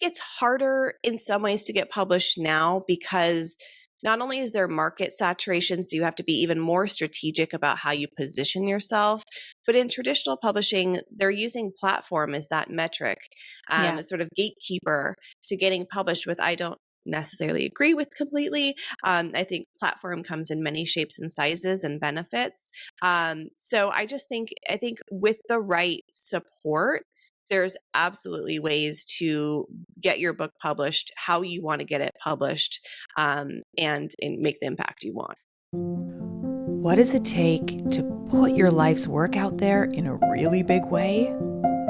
it's harder in some ways to get published now because not only is there market saturation, so you have to be even more strategic about how you position yourself, but in traditional publishing, they're using platform as that metric, as sort of gatekeeper to getting published with. I don't necessarily agree with completely. I think platform comes in many shapes and sizes and benefits. So I think with the right support, there's absolutely ways to get your book published, how you want to get it published, and make the impact you want. What does it take to put your life's work out there in a really big way?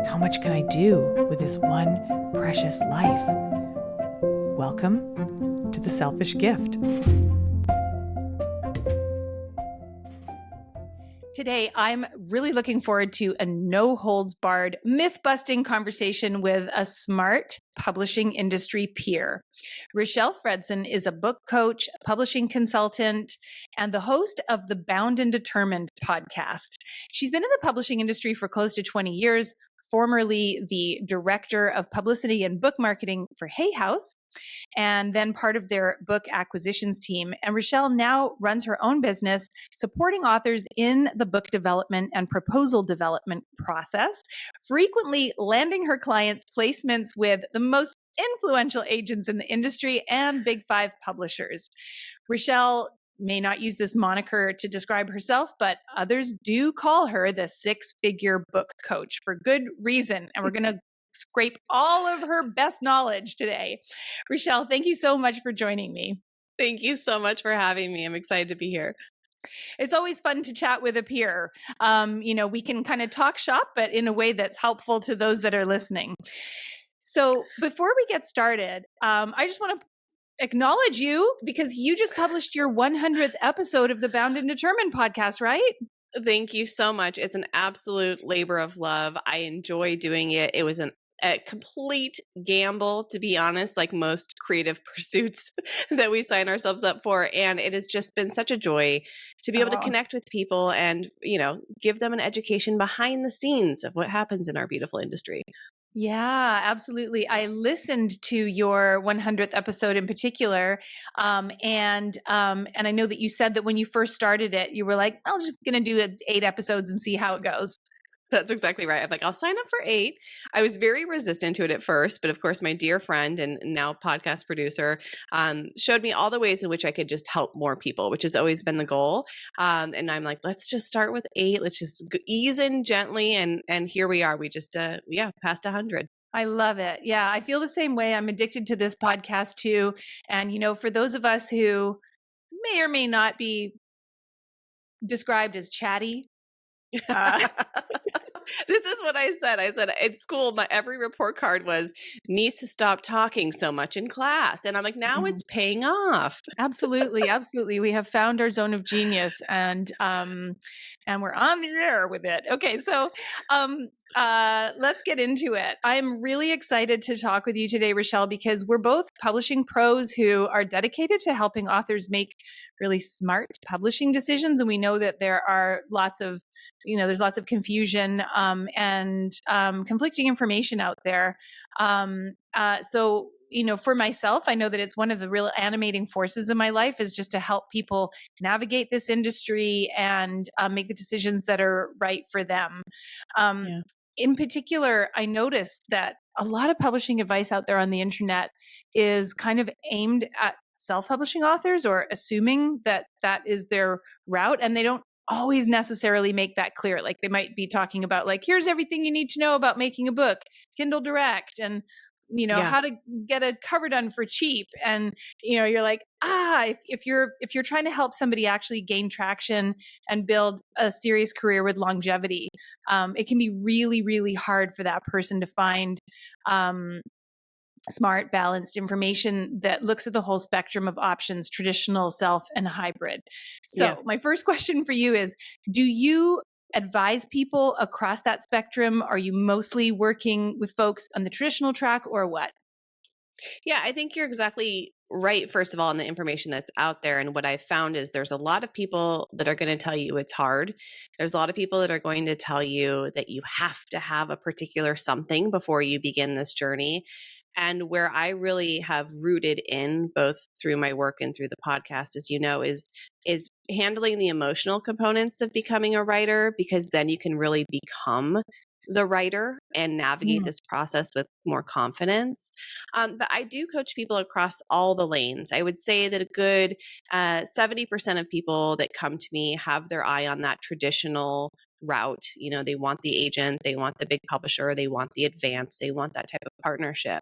How much can I do with this one precious life? Welcome to The Selfish Gift. Today, I'm really looking forward to a no-holds-barred, myth-busting conversation with a smart publishing industry peer. Richelle Fredson is a book coach, publishing consultant, and the host of the Bound and Determined podcast. She's been in the publishing industry for close to 20 years, formerly the director of publicity and book marketing for Hay House, and then part of their book acquisitions team. And Richelle now runs her own business, supporting authors in the book development and proposal development process, frequently landing her clients placements with the most influential agents in the industry and Big Five publishers. Richelle may not use this moniker to describe herself, but others do call her the six-figure book coach for good reason. And we're going to scrape all of her best knowledge today. Richelle, thank you so much for joining me. Thank you so much for having me. I'm excited to be here. It's always fun to chat with a peer. We can kind of talk shop, but in a way that's helpful to those that are listening. So before we get started, I just want to acknowledge you because you just published your 100th episode of the Bound and Determined podcast, right? Thank you so much. It's an absolute labor of love. I enjoy doing it. It was a complete gamble, to be honest, like most creative pursuits that we sign ourselves up for. And it has just been such a joy to be able to connect with people and, give them an education behind the scenes of what happens in our beautiful industry. Yeah, absolutely. I listened to your 100th episode in particular. And I know that you said that when you first started it, you were like, I'm just going to do 8 episodes and see how it goes. That's exactly right. I'm like, I'll sign up for 8. I was very resistant to it at first, but of course, my dear friend and now podcast producer showed me all the ways in which I could just help more people, which has always been the goal. And I'm like, let's just start with 8. Let's just ease in gently. And here we are. We just, passed 100. I love it. Yeah, I feel the same way. I'm addicted to this podcast too. And, for those of us who may or may not be described as chatty, this is what I said. I said at school, every report card was needs to stop talking so much in class. And I'm like, now it's paying off. Absolutely. Absolutely. We have found our zone of genius and we're on the air with it. Okay. So, let's get into it. I'm really excited to talk with you today, Richelle, because we're both publishing pros who are dedicated to helping authors make really smart publishing decisions. And we know that there are there's lots of confusion and conflicting information out there. So, for myself, I know that it's one of the real animating forces in my life is just to help people navigate this industry and make the decisions that are right for them. In particular, I noticed that a lot of publishing advice out there on the internet is kind of aimed at self-publishing authors or assuming that that is their route, and they don't always necessarily make that clear. Like they might be talking about like, here's everything you need to know about making a book, Kindle Direct, and how to get a cover done for cheap. And, you're like, if you're trying to help somebody actually gain traction and build a serious career with longevity, it can be really, really hard for that person to find, smart, balanced information that looks at the whole spectrum of options, traditional, self, and hybrid. So my first question for you is, do you advise people across that spectrum? Are you mostly working with folks on the traditional track or what? Yeah, I think you're exactly right, first of all, on the information that's out there. And what I've found is there's a lot of people that are going to tell you it's hard. There's a lot of people that are going to tell you that you have to have a particular something before you begin this journey. And where I really have rooted in, both through my work and through the podcast, as you know, is handling the emotional components of becoming a writer, because then you can really become the writer and navigate Mm. this process with more confidence. But I do coach people across all the lanes. I would say that a good 70% of people that come to me have their eye on that traditional route. You know, they want the agent, they want the big publisher, they want the advance, they want that type of partnership.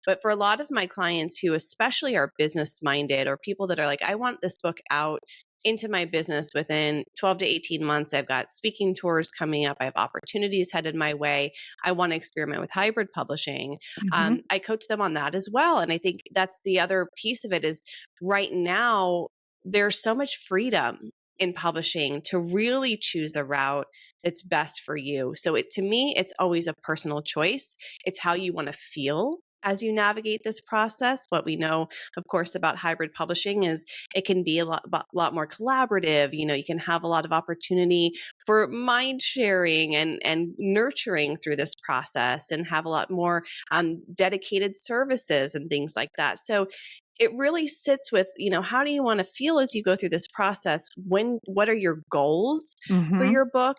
But for a lot of my clients who especially are business minded, or people that are like, I want this book out into my business within 12 to 18 months. I've got speaking tours coming up. I have opportunities headed my way. I want to experiment with hybrid publishing. Mm-hmm. I coach them on that as well. And I think that's the other piece of it is right now, there's so much freedom in publishing to really choose a route that's best for you. So to me, it's always a personal choice. It's how you want to feel as you navigate this process. What we know, of course, about hybrid publishing is it can be a lot more collaborative. You know, you can have a lot of opportunity for mind sharing and nurturing through this process, and have a lot more dedicated services and things like that. So it really sits with, you know, how do you want to feel as you go through this process? What are your goals for Mm-hmm. your book?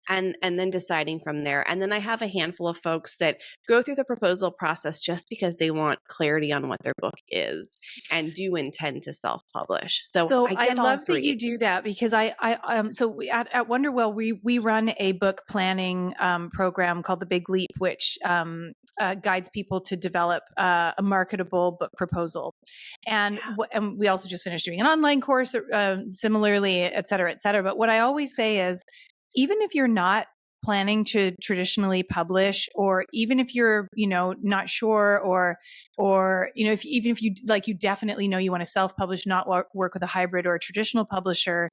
And then deciding from there. And then I have a handful of folks that go through the proposal process just because they want clarity on what their book is and do intend to self-publish. So So I I get all love that three. you do that, because so we, at Wonderwell, we run a book planning program called the Big Leap, which guides people to develop a marketable book proposal. And, and we also just finished doing an online course, similarly, et cetera, et cetera. But what I always say is, even if you're not planning to traditionally publish, or even if you're, you know, not sure, or, you know, even if you like, you definitely know you want to self-publish, not work with a hybrid or a traditional publisher,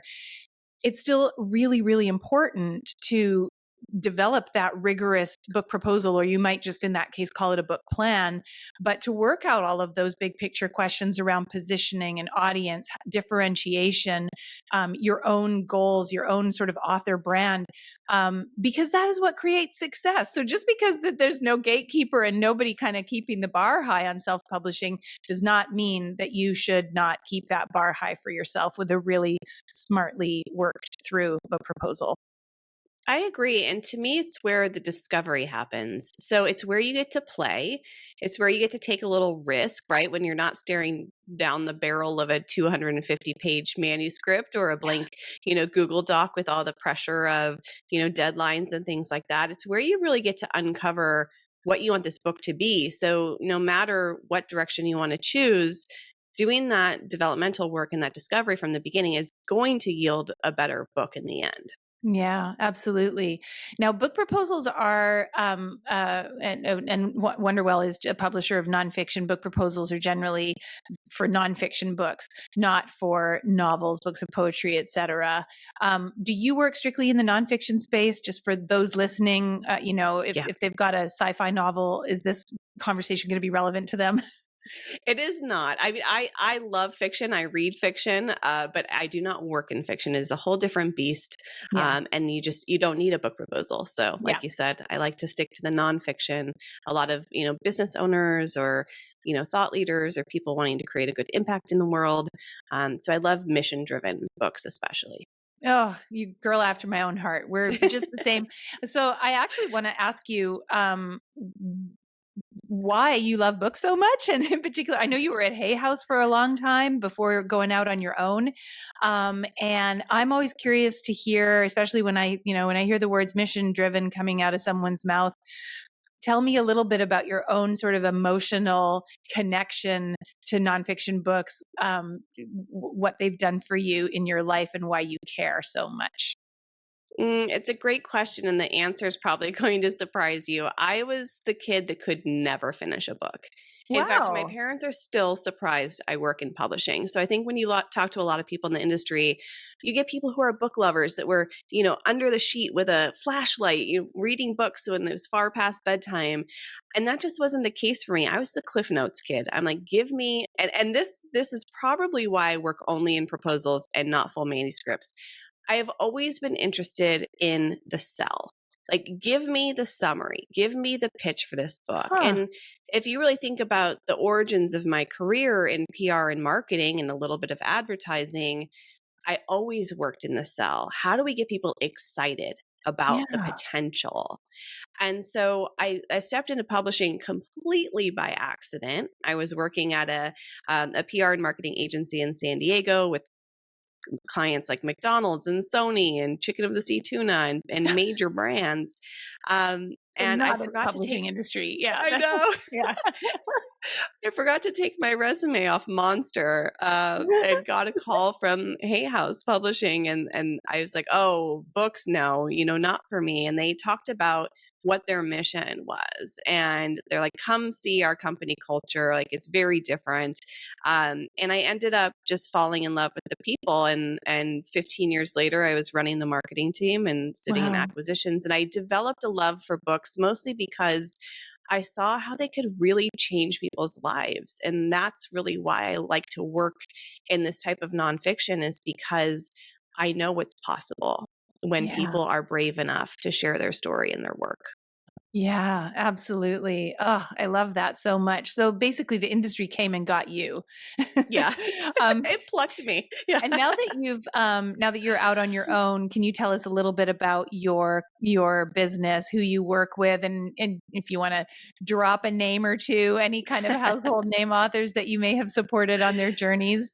it's still really, really important to develop that rigorous book proposal, or you might just in that case call it a book plan, but to work out all of those big picture questions around positioning and audience differentiation, your own goals, your own sort of author brand, because that is what creates success. So just because that there's no gatekeeper and nobody kind of keeping the bar high on self-publishing does not mean that you should not keep that bar high for yourself with a really smartly worked through book proposal. I agree. And to me, it's where the discovery happens. So it's where you get to play. It's where you get to take a little risk, right? When you're not staring down the barrel of a 250-page manuscript or a blank, you know, Google Doc with all the pressure of, you know, deadlines and things like that. It's where you really get to uncover what you want this book to be. So no matter what direction you want to choose, doing that developmental work and that discovery from the beginning is going to yield a better book in the end. Yeah, absolutely. Now, book proposals are, and Wonderwell is a publisher of nonfiction. Book proposals are generally for nonfiction books, not for novels, books of poetry, etc. Do you work strictly in the nonfiction space? Just for those listening, you know, Yeah. if they've got a sci-fi novel, is this conversation going to be relevant to them? It is not. I mean, I love fiction. I read fiction, but I do not work in fiction. It is a whole different beast, Yeah, and you don't need a book proposal. So, yeah. like you said, I like to stick to the nonfiction. A lot of business owners or thought leaders or people wanting to create a good impact in the world. So I love mission driven books, especially. Oh, you girl after my own heart. We're just the same. So I actually want to ask you, why you love books so much. And in particular, I know you were at Hay House for a long time before going out on your own. And I'm always curious to hear, especially when when I hear the words mission driven coming out of someone's mouth. Tell me a little bit about your own sort of emotional connection to nonfiction books, what they've done for you in your life and why you care so much. It's a great question, and the answer is probably going to surprise you. I was the kid that could never finish a book. In fact, my Wow. parents are still surprised I work in publishing. So I think when you talk to a lot of people in the industry, you get people who are book lovers that were, under the sheet with a flashlight, reading books when it was far past bedtime. And that just wasn't the case for me. I was the Cliff Notes kid. I'm like, give me, and this is probably why I work only in proposals and not full manuscripts. I have always been interested in the sell. Like, give me the summary, give me the pitch for this book. Huh. And if you really think about the origins of my career in PR and marketing and a little bit of advertising, I always worked in the sell. How do we get people excited about the Yeah. potential? And so I stepped into publishing completely by accident. I was working at a PR and marketing agency in San Diego with clients like McDonald's and Sony and Chicken of the Sea Tuna and major brands. So And I not in the forgot to take, publishing industry. Yeah. I know. Yeah. I forgot to take my resume off Monster and got a call from Hay House Publishing. And I was like, oh, books, no, not for me. And they talked about what their mission was. And they're like, come see our company culture. Like, it's very different. And I ended up just falling in love with the people. And 15 years later, I was running the marketing team and sitting in Wow. acquisitions. And I developed a love for books mostly because I saw how they could really change people's lives. And that's really why I like to work in this type of nonfiction, is because I know what's possible when Yeah. people are brave enough to share their story and their work. Yeah, absolutely. Oh, I love that so much. So basically the industry came and got you. Yeah, um, it plucked me. Yeah. and now that you're out on your own, can you tell us a little bit about your business, who you work with, and if you want to drop a name or two, any kind of household name authors that you may have supported on their journeys?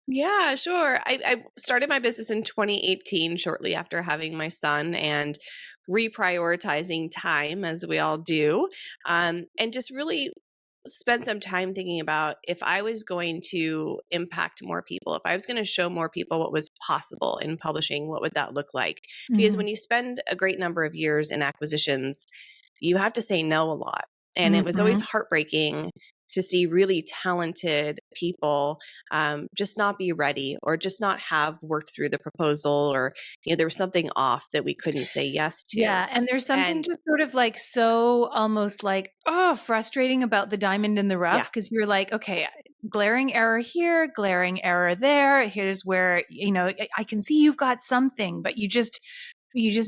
Yeah, sure. I started my business in 2018, shortly after having my son, and reprioritizing time, as we all do, and just really spent some time thinking about, if I was going to impact more people, if I was going to show more people what was possible in publishing, what would that look like? Because Mhm. when you spend a great number of years in acquisitions, you have to say no a lot. And it was always Mhm. heartbreaking to see really talented people just not be ready, or just not have worked through the proposal, or there was something off that we couldn't say yes to. Yeah, and there's something And just sort of like so almost like, oh, frustrating about the diamond in the rough, yeah, because you're like, okay, glaring error here, glaring error there. Here's where, I can see you've got something, but you just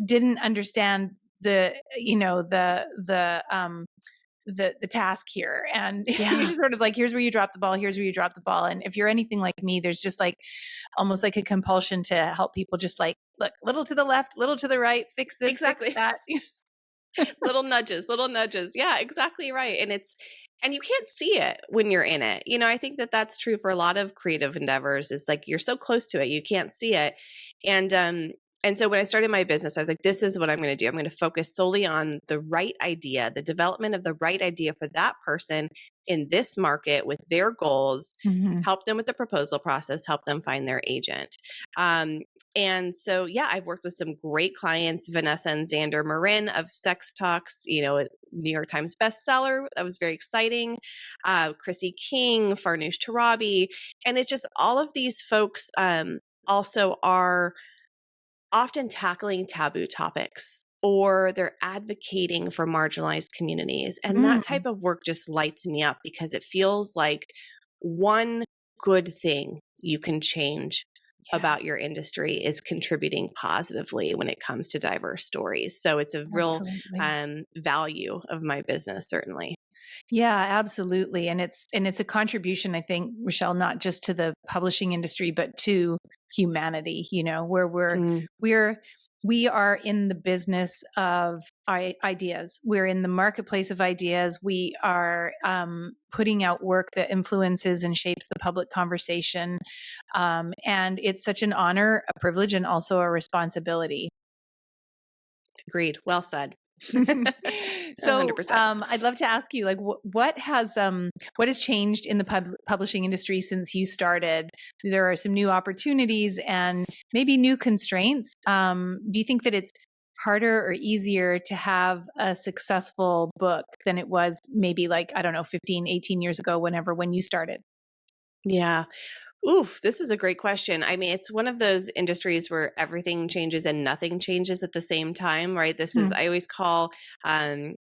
didn't understand the, the task here. And you're yeah, just sort of like, here's where you drop the ball, here's where you drop the ball. And if you're anything like me, there's just like almost like a compulsion to help people just like, look, little to the left, little to the right, fix this, fix exactly. that. Little nudges, little nudges. Yeah, exactly right. And you can't see it when you're in it. I think that that's true for a lot of creative endeavors. It's like you're so close to it, you can't see it. And so when I started my business, I was like, this is what I'm going to do. I'm going to focus solely on the right idea, the development of the right idea for that person in this market with their goals, Mhm. help them with the proposal process, help them find their agent. Um, and so, yeah, I've worked with some great clients, Vanessa and Xander Marin of Sex Talks, New York Times bestseller. That was very exciting. Chrissy King, Farnoosh Torabi. And it's just all of these folks also are often tackling taboo topics, or they're advocating for marginalized communities. And that Mm, type of work just lights me up, because it feels like one good thing you can change yeah, about your industry is contributing positively when it comes to diverse stories. So it's a real absolutely. value of my business, certainly. Yeah, absolutely. And it's a contribution, I think, Rochelle, not just to the publishing industry, but to humanity, where Mm, we're we are in the business of ideas. We're in the marketplace of ideas. We are putting out work that influences and shapes the public conversation. And it's such an honor, a privilege, and also a responsibility. agreed. Well said. So 100%. I'd love to ask you, like, what has changed in the publishing industry since you started? There are some new opportunities and maybe new constraints. Do you think that it's harder or easier to have a successful book than it was maybe, like, I don't know, 15, 18 years ago, when you started? Yeah. Oof, this is a great question. I mean, it's one of those industries where everything changes and nothing changes at the same time, right? Hmm. I always call um,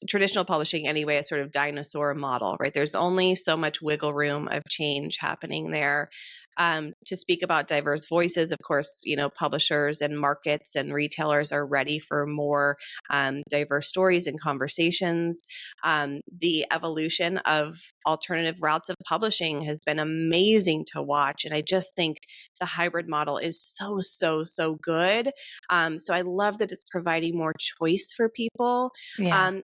traditional publishing anyway a sort of dinosaur model, right? There's only so much wiggle room of change happening there. to speak about diverse voices. Of course, publishers and markets and retailers are ready for more diverse stories and conversations. The evolution of alternative routes of publishing has been amazing to watch. And I just think the hybrid model is so, so, so good. So I love that it's providing more choice for people. Yeah.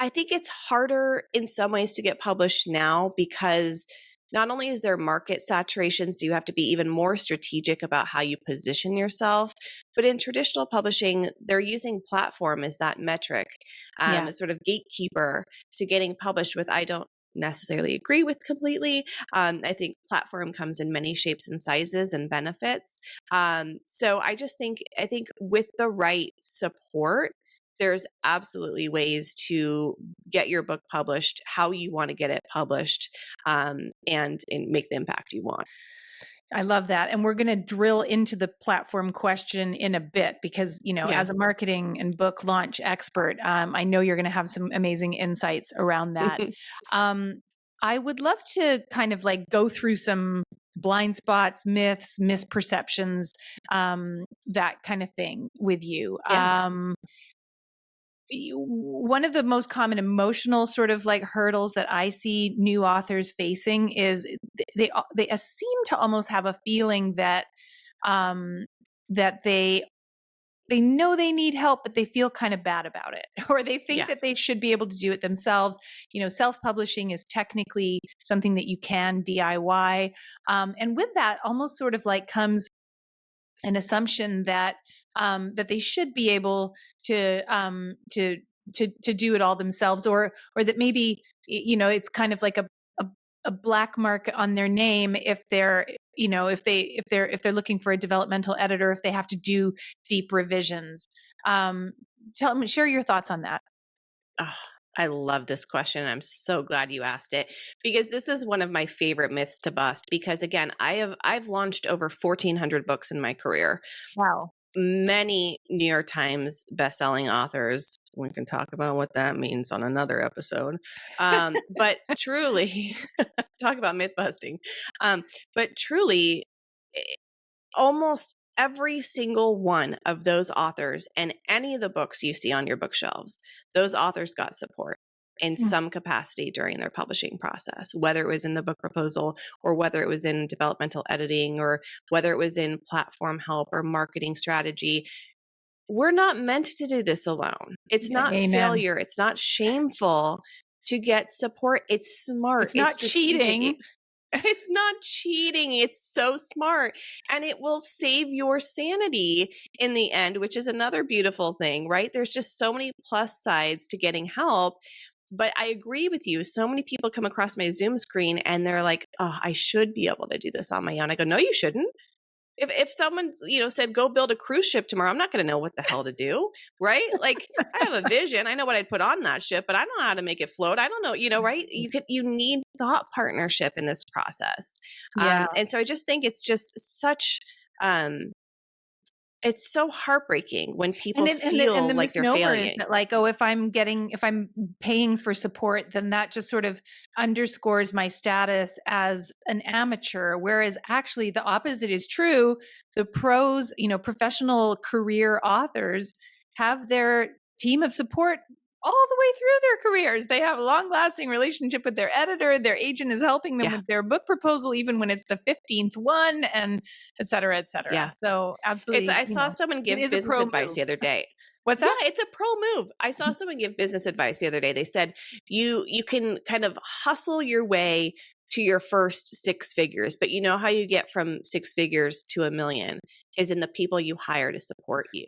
I think it's harder in some ways to get published now because not only is there market saturation, so you have to be even more strategic about how you position yourself, but in traditional publishing, they're using platform as that metric, Yeah. as sort of gatekeeper to getting published with. I don't necessarily agree with completely. I think platform comes in many shapes and sizes and benefits. So I think with the right support, there's absolutely ways to get your book published, how you want to get it published, and make the impact you want. I love that. And we're going to drill into the platform question in a bit because, Yeah. as a marketing and book launch expert, I know you're going to have some amazing insights around that. I would love to kind of like go through some blind spots, myths, misperceptions, that kind of thing with you. Yeah. One of the most common emotional sort of like hurdles that I see new authors facing is they seem to almost have a feeling that that they know they need help, but they feel kind of bad about it, or they think Yeah. that they should be able to do it themselves. Self-publishing is technically something that you can DIY, and with that, almost sort of like comes an assumption that that they should be able to do it all themselves, or that maybe it's kind of like a black mark on their name if they're if they're looking for a developmental editor, if they have to do deep revisions. Share your thoughts on that. Oh, I love this question. I'm so glad you asked it because this is one of my favorite myths to bust. Because again, I've launched over 1,400 books in my career. Wow. Many New York Times bestselling authors. We can talk about what that means on another episode. But truly, talk about myth busting. But truly, almost every single one of those authors and any of the books you see on your bookshelves, those authors got support in some capacity during their publishing process, whether it was in the book proposal or whether it was in developmental editing or whether it was in platform help or marketing strategy. We're not meant to do this alone. It's not Amen. failure. It's not shameful to get support. It's smart. It's not strategic. cheating. It's not cheating. It's so smart. And it will save your sanity in the end, which is another beautiful thing, right? There's just so many plus sides to getting help. But I agree with you. So many people come across my Zoom screen and they're like, oh, I should be able to do this on my own. I go, no, you shouldn't. If someone, said, go build a cruise ship tomorrow, I'm not going to know what the hell to do. Right. Like I have a vision. I know what I'd put on that ship, but I don't know how to make it float. I don't know, right. You need thought partnership in this process. Yeah. And so I just think it's just such, it's so heartbreaking when people feel the like they're misnomer is failing. that like, oh, if I'm paying for support, then that just sort of underscores my status as an amateur. Whereas actually the opposite is true. The pros, professional career authors have their team of support all the way through their careers. They have a long-lasting relationship with their editor. Their agent is helping them with their book proposal, even when it's the 15th one, and et cetera, et cetera. Yeah. So absolutely. I saw someone give business advice the other day. What's that? Yeah, it's a pro move. I saw someone give business advice the other day. They said you can kind of hustle your way to your first six figures, but you know how you get from six figures to $1 million is in the people you hire to support you.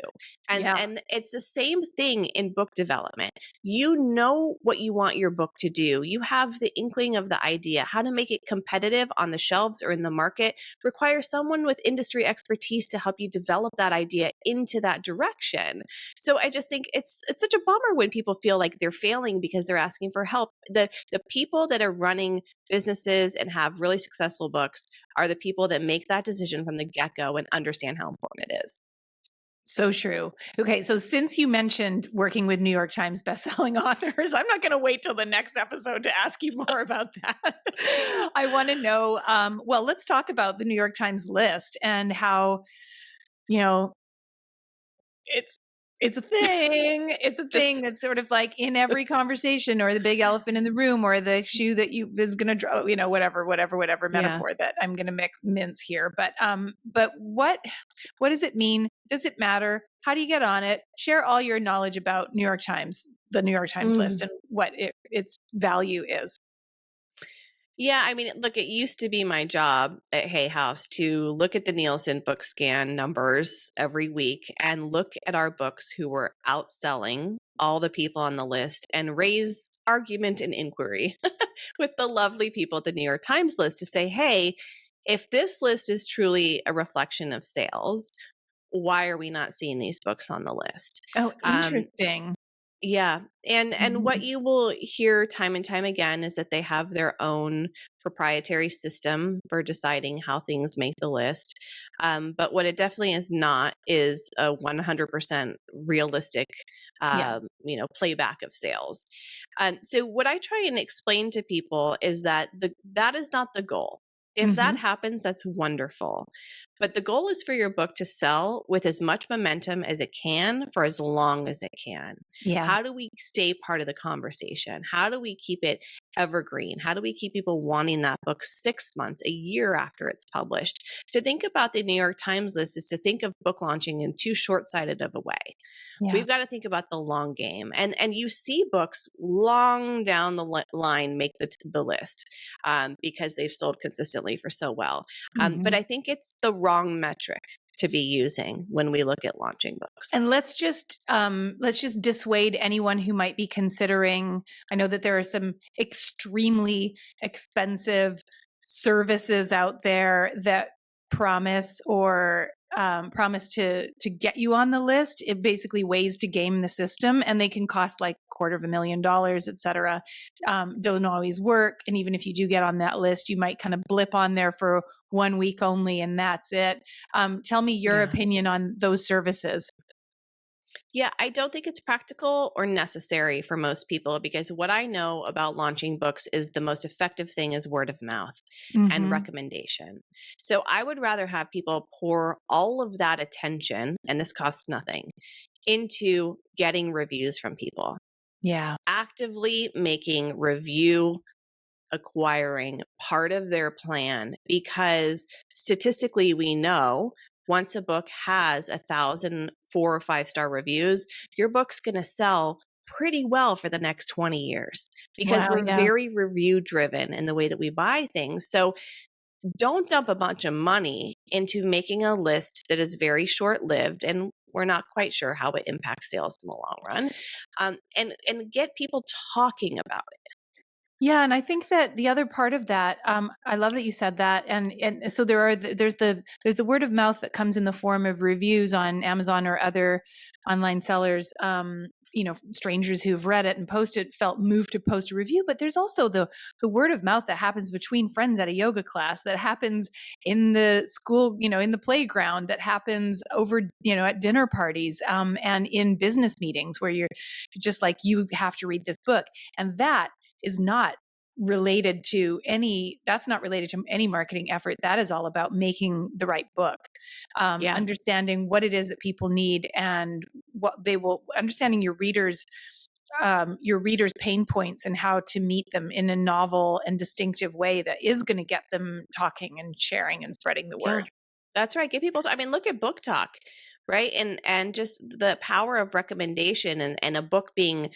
And it's the same thing in book development. You know what you want your book to do. You have the inkling of the idea. How to make it competitive on the shelves or in the market requires someone with industry expertise to help you develop that idea into that direction. So I just think it's such a bummer when people feel like they're failing because they're asking for help. The people that are running businesses and have really successful books are the people that make that decision from the get-go and understand how important it is. So true. Okay, so since you mentioned working with New York Times bestselling authors, I'm not going to wait till the next episode to ask you more about that. I want to know. Well, let's talk about the New York Times list and how, you know, it's it's a thing. It's a Just thing that's sort of like in every conversation, or the big elephant in the room, or the shoe that you is going to draw. Whatever yeah. metaphor that I'm going to mince here. But what does it mean? Does it matter? How do you get on it? Share all your knowledge about New York Times, the New York Times list, Mm. and what its value is. Yeah, I mean, look, it used to be my job at Hay House to look at the Nielsen book scan numbers every week and look at our books who were outselling all the people on the list and raise argument and inquiry with the lovely people at the New York Times list to say, hey, if this list is truly a reflection of sales, why are we not seeing these books on the list? Oh, Um, interesting. yeah. And what Mhm. you will hear time and time again is that they have their own proprietary system for deciding how things make the list. But what it definitely is not is a 100% realistic, Yeah. playback of sales. So what I try and explain to people is that that is not the goal. If that Hmm. happens, that's wonderful. But the goal is for your book to sell with as much momentum as it can for as long as it can. Yeah. How do we stay part of the conversation? How do we keep it evergreen? How do we keep people wanting that book 6 months, a year after it's published? To think about the New York Times list is to think of book launching in too short-sighted of a way. Yeah. We've got to think about the long game, and you see books long down the line make the list because they've sold consistently for so well. But Hmm. I think it's the wrong metric to be using when we look at launching books. And let's just dissuade anyone who might be considering. I know that there are some extremely expensive services out there that promise to get you on the list. It basically ways to game the system, and they can cost like $250,000, et cetera. Don't always work, and even if you do get on that list, you might kind of blip on there for 1 week only, and that's it. Tell me your Yeah. opinion on those services. Yeah, I don't think it's practical or necessary for most people because what I know about launching books is the most effective thing is word of mouth and Mhm. recommendation. So I would rather have people pour all of that attention, and this costs nothing, into getting reviews from people, Yeah. actively making review acquiring part of their plan because statistically we know once a book has 1,000 4 or 5 star reviews, your book's going to sell pretty well for the next 20 years because Wow, we're yeah. very review driven in the way that we buy things. So don't dump a bunch of money into making a list that is very short lived and we're not quite sure how it impacts sales in the long run. And get people talking about it. Yeah, and I think that the other part of that, I love that you said that, and so there's the word of mouth that comes in the form of reviews on Amazon or other online sellers. Strangers who've read it and posted felt moved to post a review, but there's also the word of mouth that happens between friends at a yoga class, that happens in the school, in the playground, that happens over, at dinner parties, and in business meetings where you're just like, you have to read this book, and that is not related to any marketing effort. That is all about making the right book, Yeah. understanding what it is that people need, and understanding your readers pain points and how to meet them in a novel and distinctive way that is going to get them talking and sharing and spreading the Yeah. word. That's right. Get people I mean, look at Book Talk, right? And just the power of recommendation and a book being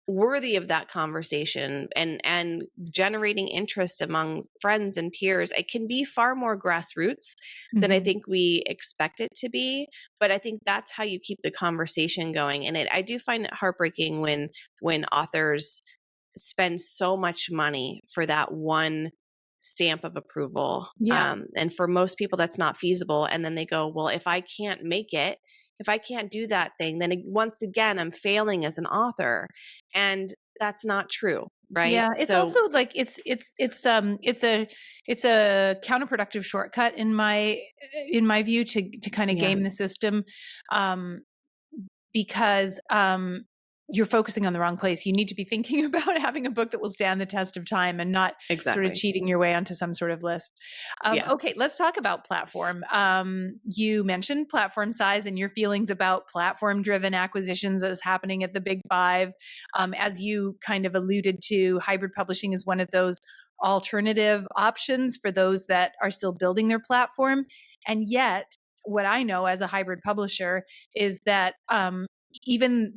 worthy of that conversation and generating interest among friends and peers. It can be far more grassroots than I Mhm. think we expect it to be. But I think that's how you keep the conversation going. And I do find it heartbreaking when authors spend so much money for that one stamp of approval. Yeah. And for most people, that's not feasible. And then they go, well, if I can't make it, if I can't do that thing, then once again, I'm failing as an author. And that's not true. right? Yeah, it's So, also like it's a counterproductive shortcut in my view to kind of yeah, game the system, um, because you're focusing on the wrong place. You need to be thinking about having a book that will stand the test of time and not sort of exactly. cheating your way onto some sort of list. Yeah. Okay, let's talk about platform. You mentioned platform size and your feelings about platform-driven acquisitions as happening at the Big Five. As you kind of alluded to, hybrid publishing is one of those alternative options for those that are still building their platform. And yet, what I know as a hybrid publisher is that even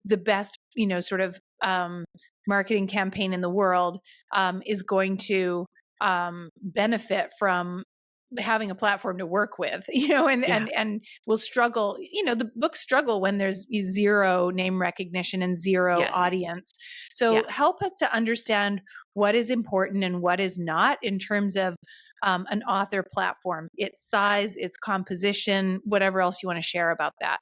the best, sort of marketing campaign in the world is going to benefit from having a platform to work with, Yeah. and will struggle. The books struggle when there's zero name recognition and zero Yes. audience. So Yeah. help us to understand what is important and what is not in terms of an author platform, its size, its composition, whatever else you want to share about that.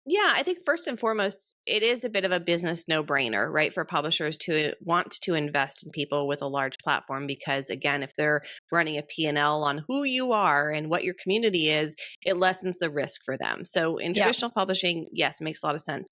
Yeah, I think first and foremost, it is a bit of a business no-brainer, right, for publishers to want to invest in people with a large platform because again, if they're running a P&L on who you are and what your community is, it lessens the risk for them. So in Yeah. traditional publishing, yes, it makes a lot of sense.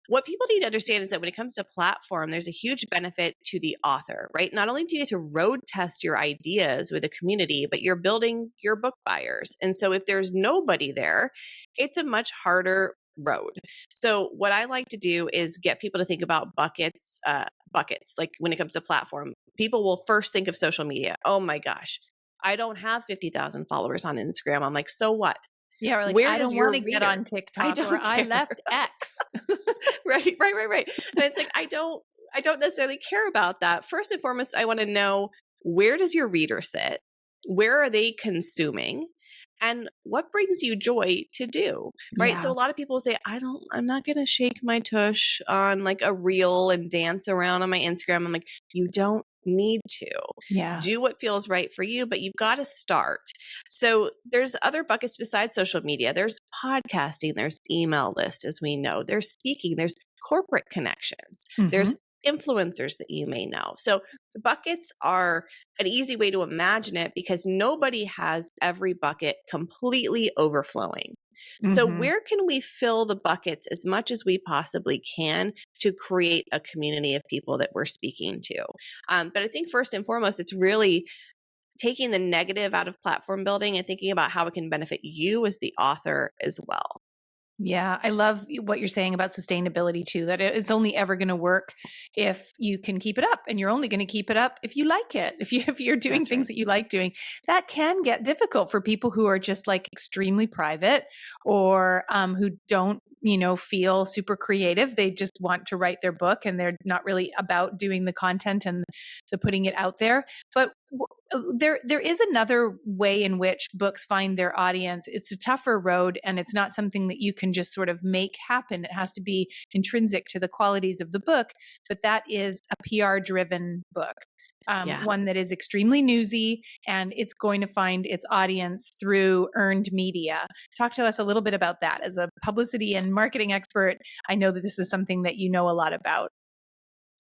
What people need to understand is that when it comes to platform, there's a huge benefit to the author, right? Not only do you get to road test your ideas with a community, but you're building your book buyers. And so if there's nobody there, it's a much harder road. So what I like to do is get people to think about buckets. Like when it comes to platform, people will first think of social media. Oh my gosh, I don't have 50,000 followers on Instagram. I'm like, so what? Yeah, or like, Where I does don't want your to get reader? on I TikTok, or don't I care. left X. Right. And it's like I don't necessarily care about that. First and foremost, I want to know, where does your reader sit? Where are they consuming? And what brings you joy to do? Right? Yeah. So a lot of people say, I'm not going to shake my tush on like a reel and dance around on my Instagram. I'm like, you don't need to. Yeah. Do what feels right for you, but you've got to start. So there's other buckets besides social media. There's podcasting, there's email list, as we know, there's speaking, there's corporate connections, Hmm. there's influencers that you may know. So the buckets are an easy way to imagine it because nobody has every bucket completely overflowing. So Hmm. where can we fill the buckets as much as we possibly can to create a community of people that we're speaking to? But I think first and foremost, it's really taking the negative out of platform building and thinking about how it can benefit you as the author as well. Yeah, I love what you're saying about sustainability too, that it's only ever going to work if you can keep it up, and you're only going to keep it up if you like it. If you're doing That's things right. that you like doing. That can get difficult for people who are just like extremely private, or who don't, feel super creative. They just want to write their book and they're not really about doing the content and the putting it out there. But there is another way in which books find their audience. It's a tougher road, and it's not something that you can just sort of make happen. It has to be intrinsic to the qualities of the book, but that is a PR driven book. Yeah. One that is extremely newsy, and it's going to find its audience through earned media. Talk to us a little bit about that. As a publicity and marketing expert, I know that this is something that you know a lot about.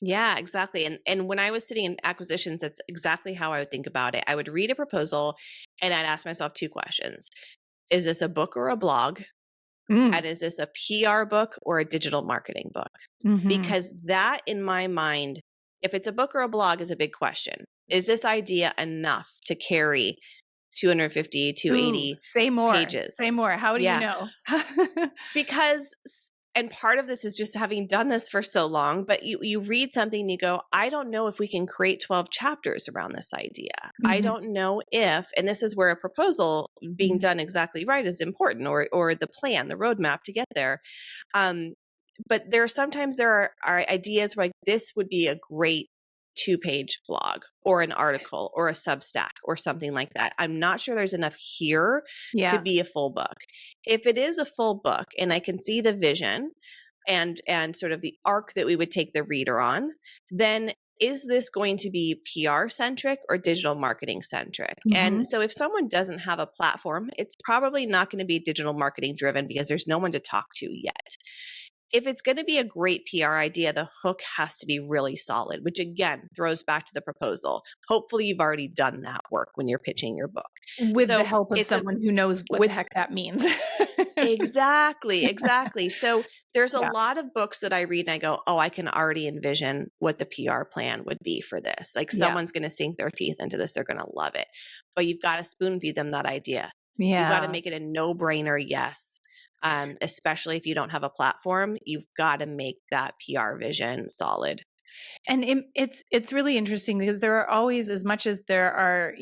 Yeah, exactly. And when I was sitting in acquisitions, that's exactly how I would think about it. I would read a proposal and I'd ask myself two questions. Is this a book or a blog? Mm. And is this a PR book or a digital marketing book? Hmm. Because that, in my mind, if it's a book or a blog, is a big question. Is this idea enough to carry 250, Ooh, 280 say more. Say pages? more. How do you Yeah. know? Because and part of this is just having done this for so long, but you read something and you go, I don't know if we can create 12 chapters around this idea. I Mhm, don't know if, and this is where a proposal being mhm. done exactly right is important, or the plan, the roadmap to get there. Um, but there are ideas like this would be a great 2-page blog or an article or a Substack or something like that. I'm not sure there's enough here to Yeah. be a full book. If it is a full book and I can see the vision and sort of the arc that we would take the reader on, then is this going to be PR centric or digital marketing centric? And Mhm. so if someone doesn't have a platform, it's probably not going to be digital marketing driven because there's no one to talk to yet. if it's going to be a great PR idea, the hook has to be really solid, which again throws back to the proposal. Hopefully you've already done that work when you're pitching your book. With the So help of it's a someone who knows what the with heck that means. exactly. So there's a Yeah. lot of books that I read and I go, oh, I can already envision what the PR plan would be for this. Like Yeah. someone's going to sink their teeth into this. They're going to love it. But you've got to spoon feed them that idea. You've got to Yeah. make it a no-brainer yes. Especially if you don't have a platform, you've got to make that PR vision solid. And it's really interesting because there are always, as much as there are,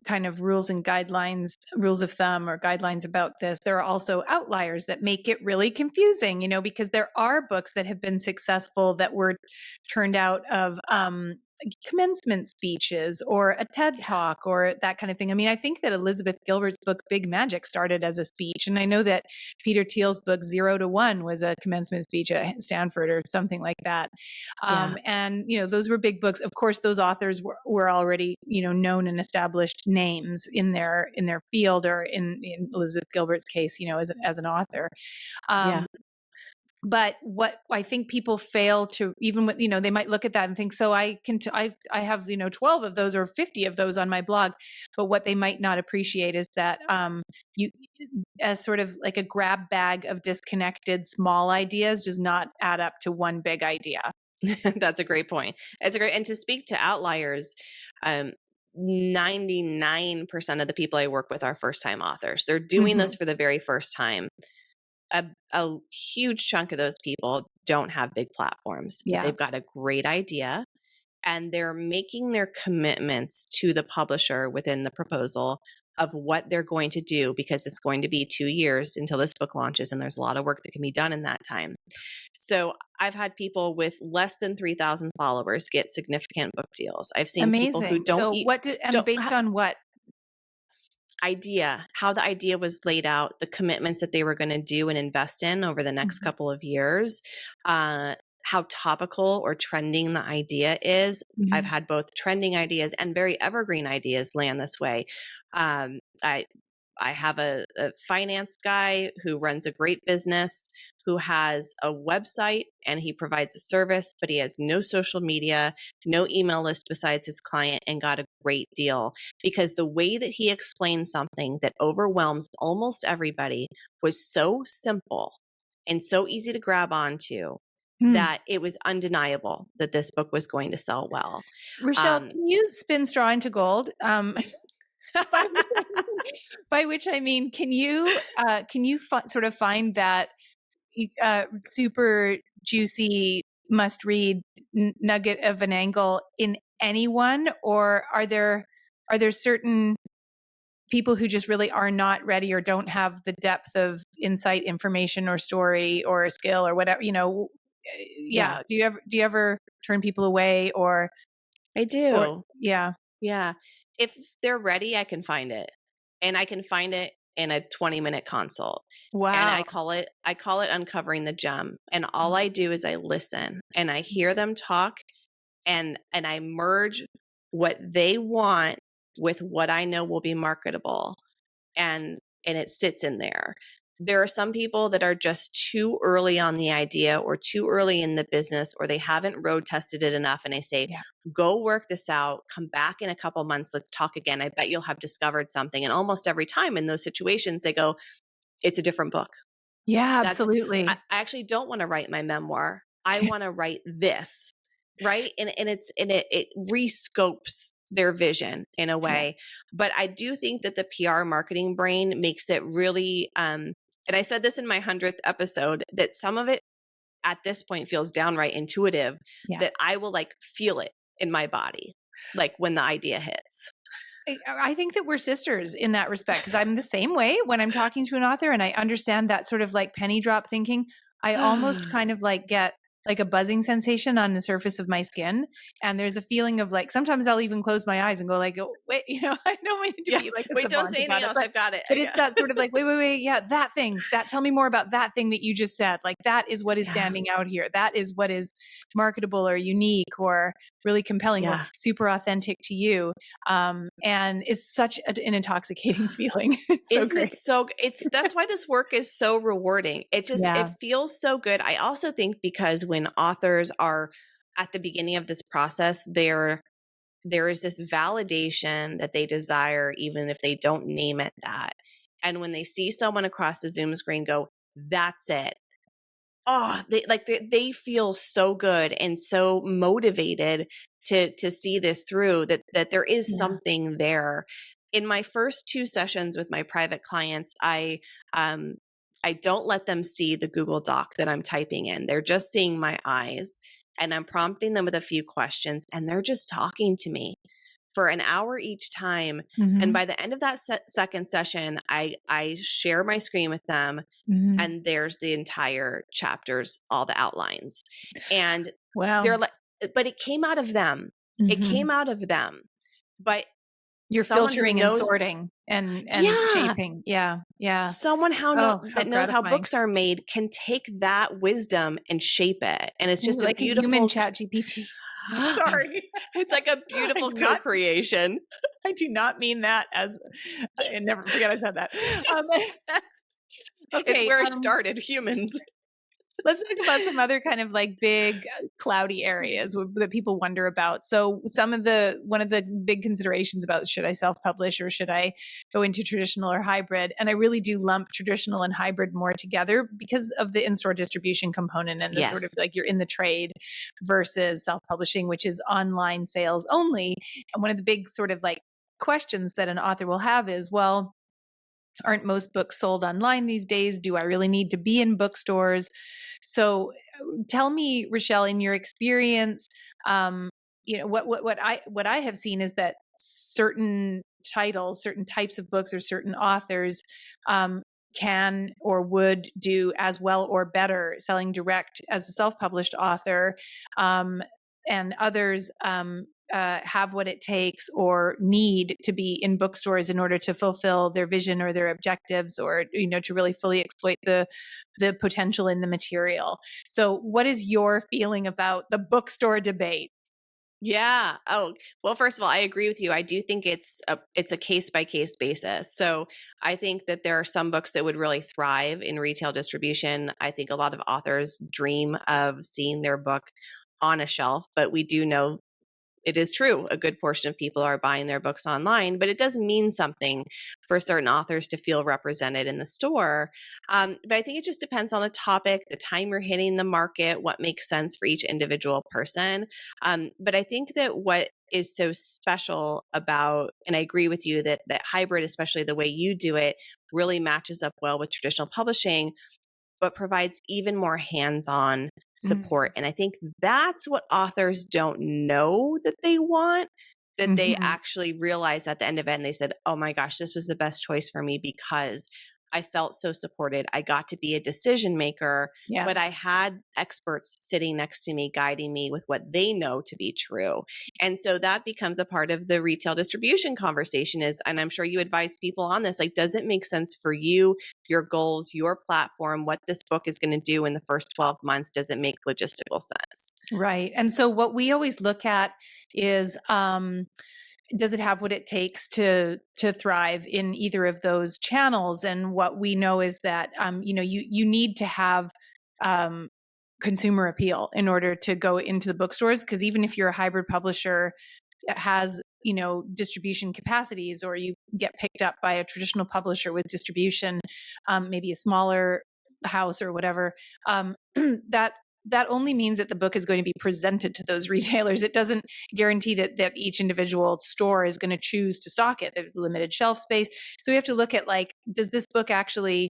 kind of rules and guidelines, rules of thumb or guidelines about this, there are also outliers that make it really confusing, because there are books that have been successful that were turned out of commencement speeches or a TED talk or that kind of thing. I mean, I think that Elizabeth Gilbert's book, Big Magic, started as a speech. And I know that Peter Thiel's book, 0 to 1, was a commencement speech at Stanford or something like that. And, those were big books. Of course, those authors were already, known and established names in their field, or in Elizabeth Gilbert's case, as an author. But what I think people fail to, even with, they might look at that and think, so I have, 12 of those or 50 of those on my blog. But what they might not appreciate is that you, as sort of like a grab bag of disconnected small ideas, does not add up to one big idea. That's a great point. And to speak to outliers, 99% of the people I work with are first-time authors. They're doing this for the very first time. A huge chunk of those people don't have big platforms, but they've got a great idea and they're making their commitments to the publisher within the proposal of what they're going to do, because it's going to be 2 years until this book launches and there's a lot of work that can be done in that time. So I've had people with less than 3,000 followers get significant book deals. I've seen people who don't based on what? How the idea was laid out, the commitments that they were going to do and invest in over the next couple of years, how topical or trending the idea is. I've had both trending ideas and very evergreen ideas land this way. I have a finance guy who runs a great business, who has a website and he provides a service, but he has no social media, no email list besides his client, and got a great deal because the way that he explained something that overwhelms almost everybody was so simple and so easy to grab onto that it was undeniable that this book was going to sell well. Richelle, can you spin straw into gold? By which I mean, can you sort of find that super juicy must-read nugget of an angle in anyone, or are there certain people who just really are not ready or don't have the depth of insight, information, or story, or skill, or whatever? Do you ever turn people away, or? I do. Or, yeah. If they're ready, I can find it, and I can find it in a 20-minute consult. Wow. And I call it uncovering the gem. And all I do is I listen and I hear them talk, and I merge what they want with what I know will be marketable, and it sits in there. There are some people that are just too early on the idea or too early in the business, or they haven't road tested it enough. And I say, go work this out, come back in a couple months, let's talk again. I bet you'll have discovered something. And almost every time in those situations, they go, it's a different book. Yeah, absolutely. I actually don't want to write my memoir. I want to write this. Right. And it rescopes their vision in a way. But I do think that the PR marketing brain makes it really, and I said this in my 100th episode, that some of it at this point feels downright intuitive, that I will like feel it in my body, like when the idea hits. I think that we're sisters in that respect, because I'm the same way when I'm talking to an author and I understand that sort of like penny drop thinking. I almost kind of like get like a buzzing sensation on the surface of my skin. And there's a feeling of like, sometimes I'll even close my eyes and go like, oh, wait, I don't mean to be like a Wait, don't savant say anything about it, else. I've got it. but it's that sort of like, wait. Yeah. Tell me more about that thing that you just said. Like that is what is standing out here. That is what is marketable or unique or really compelling or super authentic to you. And it's such an intoxicating feeling. It's so Isn't great. it so? That's why this work is so rewarding. It feels so good. I also think because when authors are at the beginning of this process, there is this validation that they desire, even if they don't name it that. And when they see someone across the Zoom screen go, that's it. Oh, they feel so good and so motivated to see this through, that there is something there. In my first 2 sessions with my private clients, I don't let them see the Google Doc that I'm typing in. They're just seeing my eyes, and I'm prompting them with a few questions, and they're just talking to me for an hour each time. And by the end of that second session, I share my screen with them, and there's the entire chapters, all the outlines. And they're like, but it came out of them. It came out of them. But you're filtering and sorting and shaping. Yeah. Someone that knows how books are made can take that wisdom and shape it. And it's just like a beautiful human ChatGPT. Sorry. It's like a beautiful co-creation. I do not mean that as I never forget I said that. Okay, it's where it started, humans. Let's talk about some other kind of like big cloudy areas that people wonder about. So one of the big considerations about, should I self-publish or should I go into traditional or hybrid? And I really do lump traditional and hybrid more together because of the in-store distribution component and the sort of like you're in the trade versus self-publishing, which is online sales only. And one of the big sort of like questions that an author will have is, well, aren't most books sold online these days? Do I really need to be in bookstores? So tell me, Richelle, in your experience, what I have seen is that certain titles, certain types of books or certain authors can or would do as well or better selling direct as a self-published author, and others have what it takes or need to be in bookstores in order to fulfill their vision or their objectives, or to really fully exploit the potential in the material. So what is your feeling about the bookstore debate? Yeah. Oh, well, first of all, I agree with you. I do think it's a case by case basis. So I think that there are some books that would really thrive in retail distribution. I think a lot of authors dream of seeing their book on a shelf, but we do know it is true. A good portion of people are buying their books online, but it does mean something for certain authors to feel represented in the store. But I think it just depends on the topic, the time you're hitting the market, what makes sense for each individual person. But I think that what is so special about, and I agree with you that hybrid, especially the way you do it, really matches up well with traditional publishing, but provides even more hands-on support. And I think that's what authors don't know that they want, that they actually realize at the end of it. And they said, oh my gosh, this was the best choice for me because I felt so supported. I got to be a decision maker, but I had experts sitting next to me, guiding me with what they know to be true. And so that becomes a part of the retail distribution conversation and I'm sure you advise people on this, like, does it make sense for you, your goals, your platform, what this book is going to do in the first 12 months? Does it make logistical sense? Right. And so what we always look at is, does it have what it takes to thrive in either of those channels? And what we know is that you need to have consumer appeal in order to go into the bookstores, because even if you're a hybrid publisher that has distribution capacities, or you get picked up by a traditional publisher with distribution, maybe a smaller house or whatever, that only means that the book is going to be presented to those retailers. It doesn't guarantee that each individual store is going to choose to stock it. There's limited shelf space. So we have to look at, like, does this book actually,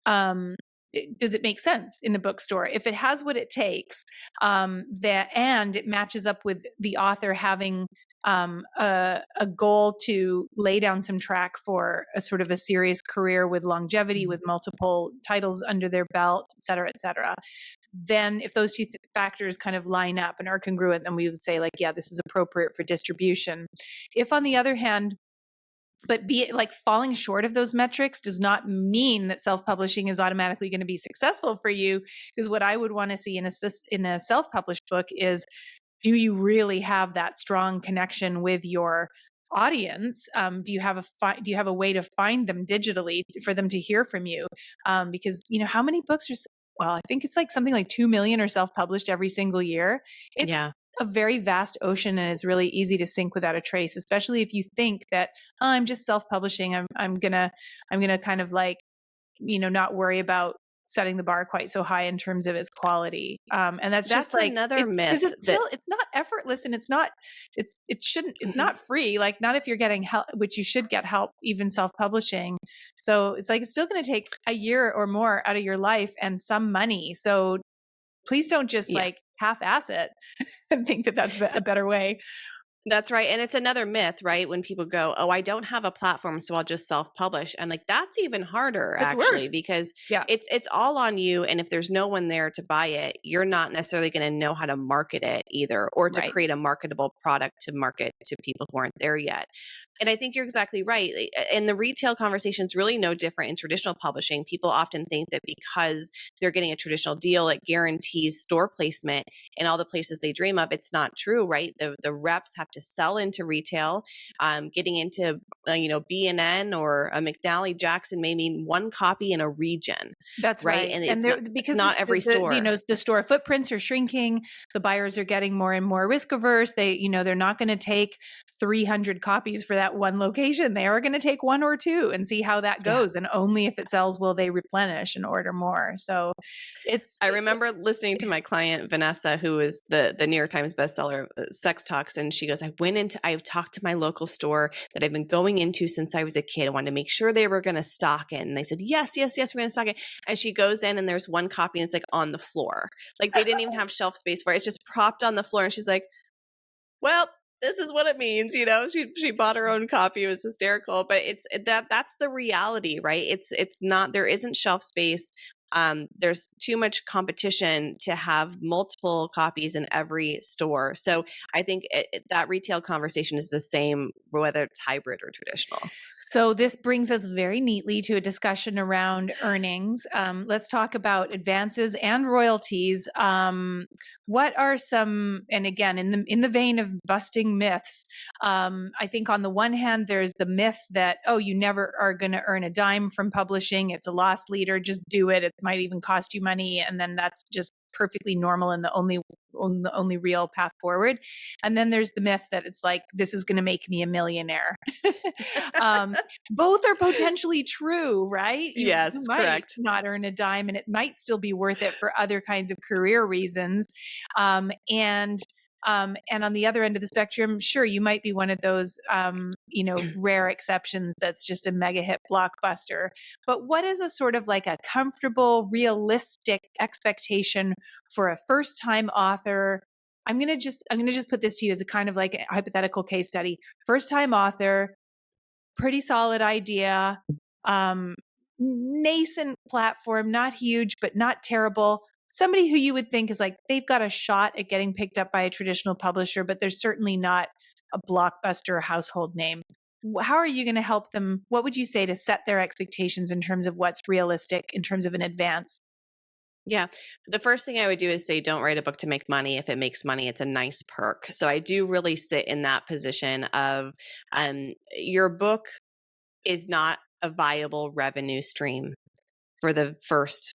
does it make sense in a bookstore? If it has what it takes, and it matches up with the author having a goal to lay down some track for a sort of a serious career with longevity, with multiple titles under their belt, et cetera, then if those two factors kind of line up and are congruent, then we would say like, yeah, this is appropriate for distribution. If on the other hand, but be it like falling short of those metrics does not mean that self-publishing is automatically going to be successful for you. Because what I would want to see in a self-published book is, do you really have that strong connection with your audience? Do you have a way to find them digitally for them to hear from you? Because how many books are, well, I think it's like something like 2 million are self-published every single year. It's Yeah. a very vast ocean, and it's really easy to sink without a trace, especially if you think that, oh, I'm just self-publishing. I'm gonna kind of like, not worry about setting the bar quite so high in terms of its quality. And that's just like, another it's because myth that it's not effortless, and it's not free. Like, not if you're getting help, which you should get help, even self-publishing. So it's like, it's still going to take a year or more out of your life and some money. So please don't just like half-ass it and think that that's a better way. That's right. And it's another myth, right? When people go, oh, I don't have a platform, so I'll just self-publish. I'm like, that's even harder, It's actually, worse. because Yeah. it's all on you. And if there's no one there to buy it, you're not necessarily going to know how to market it either, or to Right. create a marketable product to market to people who aren't there yet. And I think you're exactly right. And the retail conversation is really no different in traditional publishing. People often think that because they're getting a traditional deal, it guarantees store placement in all the places they dream of. It's not true, right? The reps have to sell into retail. Getting into B&N or a McNally Jackson may mean one copy in a region. That's right. And it's because not every store. The store footprints are shrinking. The buyers are getting more and more risk averse. They're not going to take 300 copies for that one location. They are going to take one or two and see how that goes. And only if it sells will they replenish and order more. So I remember listening to my client, Vanessa, who is the New York Times bestseller, Sex Talks. And she goes, I've talked to my local store that I've been going into since I was a kid. I wanted to make sure they were going to stock it. And they said, yes, we're going to stock it. And she goes in and there's one copy and it's like on the floor. Like they didn't even have shelf space for it. It's just propped on the floor. And she's like, well, this is what it means. She bought her own copy. It was hysterical, but that's the reality, right? It's not, there isn't shelf space. There's too much competition to have multiple copies in every store. So I think that retail conversation is the same, whether it's hybrid or traditional. So this brings us very neatly to a discussion around earnings. Let's talk about advances and royalties. What are some, and again, in the vein of busting myths, I think on the one hand, there's the myth that, oh, you never are going to earn a dime from publishing. It's a loss leader. Just do it. It might even cost you money. And then that's just perfectly normal and the only real path forward. And then there's the myth that it's like, this is going to make me a millionaire. Both are potentially true, right? You might correct. not earn a dime, and it might still be worth it for other kinds of career reasons. And on the other end of the spectrum, sure, you might be one of those, rare exceptions that's just a mega hit blockbuster. But what is a sort of like a comfortable, realistic expectation for a first-time author? I'm gonna just put this to you as a kind of like a hypothetical case study. First-time author, pretty solid idea, nascent platform, not huge, but not terrible. Somebody who you would think is like, they've got a shot at getting picked up by a traditional publisher, but they're certainly not a blockbuster household name. How are you going to help them? What would you say to set their expectations in terms of what's realistic in terms of an advance? Yeah. The first thing I would do is say, don't write a book to make money. If it makes money, it's a nice perk. So I do really sit in that position of your book is not a viable revenue stream for the first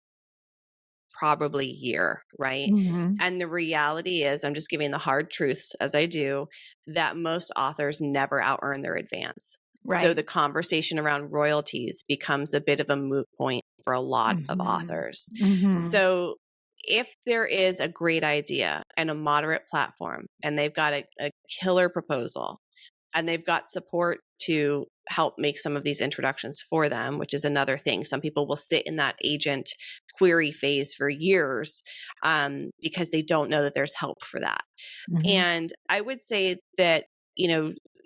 probably year, right? Mm-hmm. And the reality is, I'm just giving the hard truths as I do, that most authors never out earn their advance. Right. So the conversation around royalties becomes a bit of a moot point for a lot of authors. Mm-hmm. So if there is a great idea and a moderate platform and they've got a killer proposal and they've got support to help make some of these introductions for them, which is another thing. Some people will sit in that agent query phase for years because they don't know that there's help for that. Mm-hmm. And I would say that,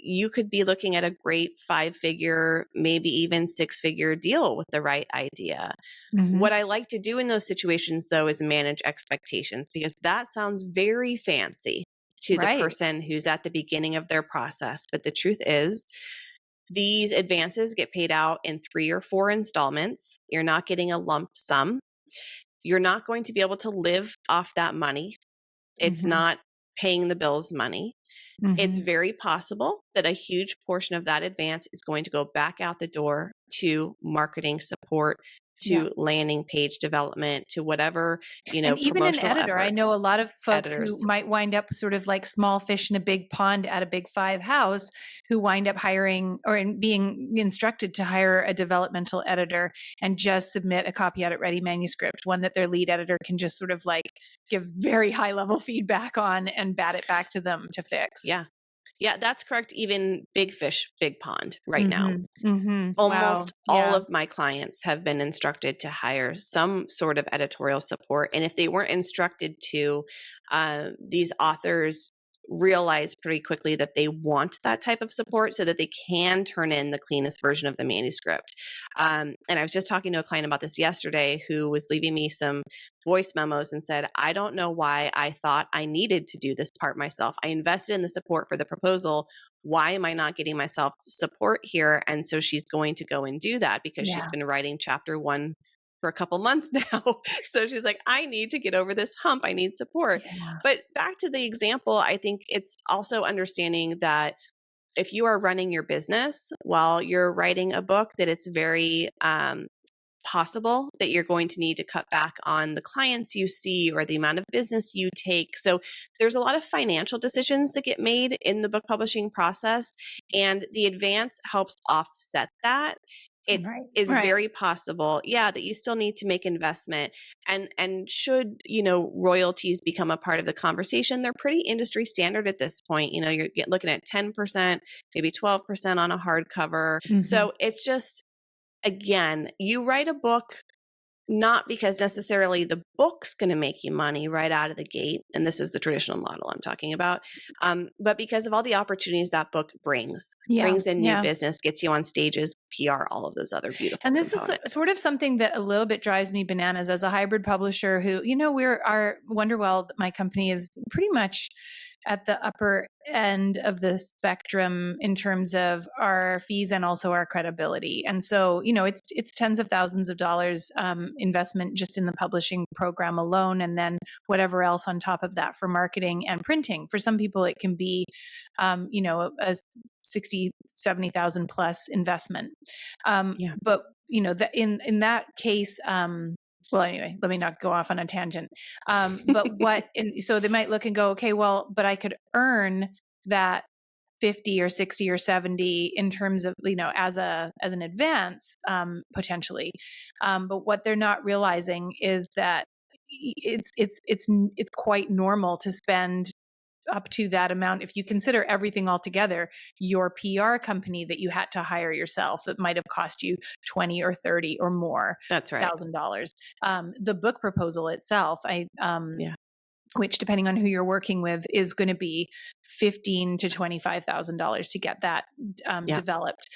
you could be looking at a great 5-figure, maybe even 6-figure deal with the right idea. Mm-hmm. What I like to do in those situations, though, is manage expectations, because that sounds very fancy to the Right. person who's at the beginning of their process. But the truth is, these advances get paid out in 3 or 4 installments. You're not getting a lump sum. You're not going to be able to live off that money. It's Mm-hmm. not paying the bills money. It's Mm-hmm. very possible that a huge portion of that advance is going to go back out the door to marketing support, Yeah. to landing page development, to whatever, And even an promotional editor, I know a efforts, lot of folks who editors. might wind up sort of like small fish in a big pond at a big 5 house, who wind up hiring or being instructed to hire a developmental editor and just submit a copy edit ready manuscript, one that their lead editor can just sort of like give very high level feedback on and bat it back to them to fix. Yeah. Yeah, that's correct. Even big fish, big pond right now. Mm-hmm. Mm-hmm. Wow. Almost all Yeah. of my clients have been instructed to hire some sort of editorial support. And if they weren't instructed to, these authors realize pretty quickly that they want that type of support so that they can turn in the cleanest version of the manuscript. And I was just talking to a client about this yesterday, who was leaving me some voice memos and said, I don't know why I thought I needed to do this part myself. I invested in the support for the proposal. Why am I not getting myself support here? And so she's going to go and do that, because she's Yeah. been writing chapter 1 for a couple months now. So she's like, I need to get over this hump. I need support. Yeah. But back to the example, I think it's also understanding that if you are running your business while you're writing a book, that it's very possible that you're going to need to cut back on the clients you see or the amount of business you take. So there's a lot of financial decisions that get made in the book publishing process, and the advance helps offset that. It Right. is Right. very possible, that you still need to make investment, and should royalties become a part of the conversation, they're pretty industry standard at this point. You're looking at 10%, maybe 12% on a hardcover. Mm-hmm. So it's just, again, you write a book not because necessarily the book's going to make you money right out of the gate, and this is the traditional model I'm talking about, but because of all the opportunities that book brings in new business, gets you on stages, PR, all of those other beautiful And this components. is sort of something that a little bit drives me bananas as a hybrid publisher who, our Wonderwell, my company, is pretty much at the upper end of the spectrum in terms of our fees and also our credibility. And so, it's tens of thousands of dollars investment just in the publishing program alone, and then whatever else on top of that for marketing and printing. For some people, it can be, a 60, 70,000 plus investment. But in that case, well, anyway, let me not go off on a tangent. But so they might look and go, okay, well, but I could earn that 50 or 60 or 70 in terms of, as an advance, potentially. But what they're not realizing is that it's quite normal to spend up to that amount. If you consider everything all together, your PR company that you had to hire yourself, that might have cost you 20 or 30 or more. That's right. $1,000. The book proposal itself, which depending on who you're working with is going to be $15,000 to $25,000 to get that developed.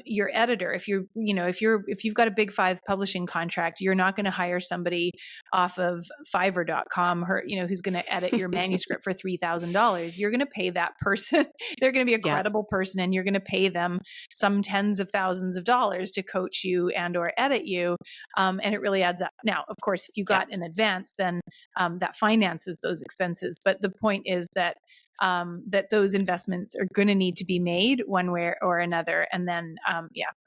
Your editor, if you've got a big 5 publishing contract, you're not going to hire somebody off of Fiverr.com, who's going to edit your manuscript for $3,000. You're going to pay that person. They're going to be a credible person, and you're going to pay them some tens of thousands of dollars to coach you and or edit you. And it really adds up. Now, of course, if you got an advance, then that finances those expenses. But the point is that that those investments are going to need to be made one way or another. And then,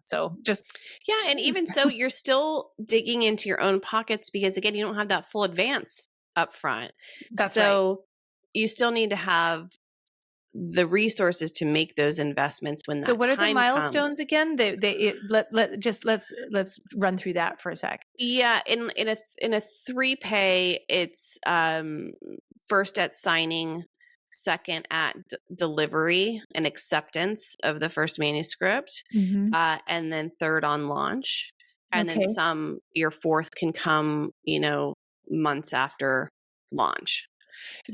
so just. Yeah. And even so, you're still digging into your own pockets, because again, you don't have that full advance up front. That's so right. You still need to have the resources to make those investments when that time comes. So what are the milestones again? Let's run through that for a sec. Yeah. In a 3 pay, it's, first at signing, second at delivery and acceptance of the first manuscript, and then third on launch. And then your fourth can come, months after launch.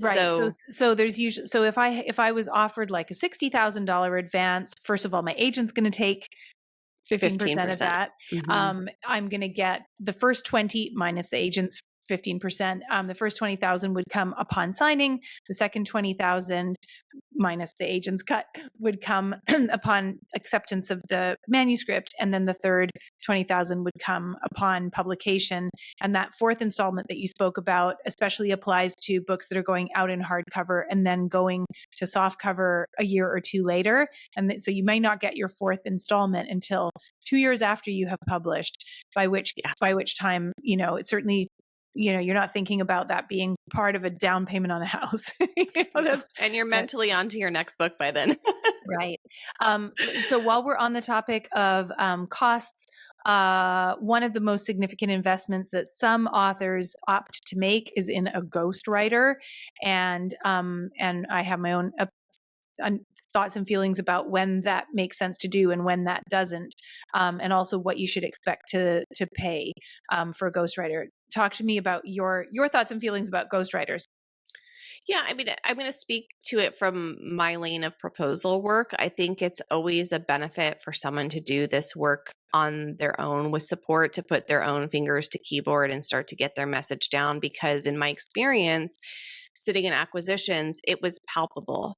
Right. So So so there's usually, so if I was offered like a $60,000 advance, first of all, my agent's going to take 15% of 15%. that. Hmm. I'm going to get the first 20 minus the agent's 15%. The first 20,000 would come upon signing. The second 20,000 minus the agent's cut would come upon acceptance of the manuscript. And then the third 20,000 would come upon publication. And that fourth installment that you spoke about especially applies to books that are going out in hardcover and then going to softcover a year or two later. And so you may not get your fourth installment until 2 years after you have published, by which Yeah. time, it's certainly, you're not thinking about that being part of a down payment on a house. No. And you're mentally onto your next book by then. Right. So while we're on the topic of costs, one of the most significant investments that some authors opt to make is in a ghostwriter, and I have my own thoughts and feelings about when that makes sense to do and when that doesn't, and also what you should expect to pay for a ghostwriter. Talk to me about your thoughts and feelings about ghostwriters. Yeah, I mean, I'm going to speak to it from my lane of proposal work. I think it's always a benefit for someone to do this work on their own with support, to put their own fingers to keyboard and start to get their message down. Because in my experience, sitting in acquisitions, it was palpable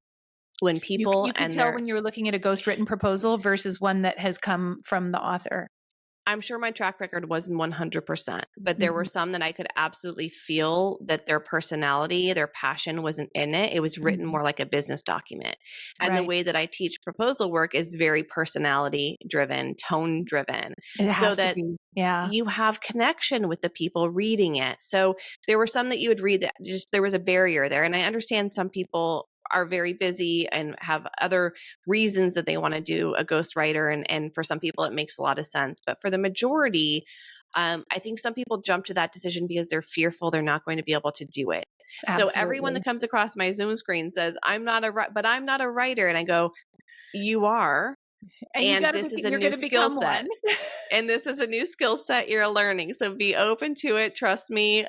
when people You could and tell their when you were looking at a ghostwritten proposal versus one that has come from the author. I'm sure my track record wasn't 100%, but there were Mhm. some that I could absolutely feel that their personality, their passion wasn't in it. It was written Mhm. more like a business document. And the Right. way that I teach proposal work is very personality driven, tone driven, It so has to that be. Yeah. you have connection with the people reading it. So there were some that you would read that just there was a barrier there. And I understand some people are very busy and have other reasons that they want to do a ghostwriter. And for some people, it makes a lot of sense. But for the majority, I think some people jump to that decision because they're fearful they're not going to be able to do it. So everyone Absolutely. that comes across my Zoom screen says, but I'm not a writer. And I go, you are. And And this is a you're new going to skill become set. one. And this is a new skill set you're learning. So be open to it. Trust me,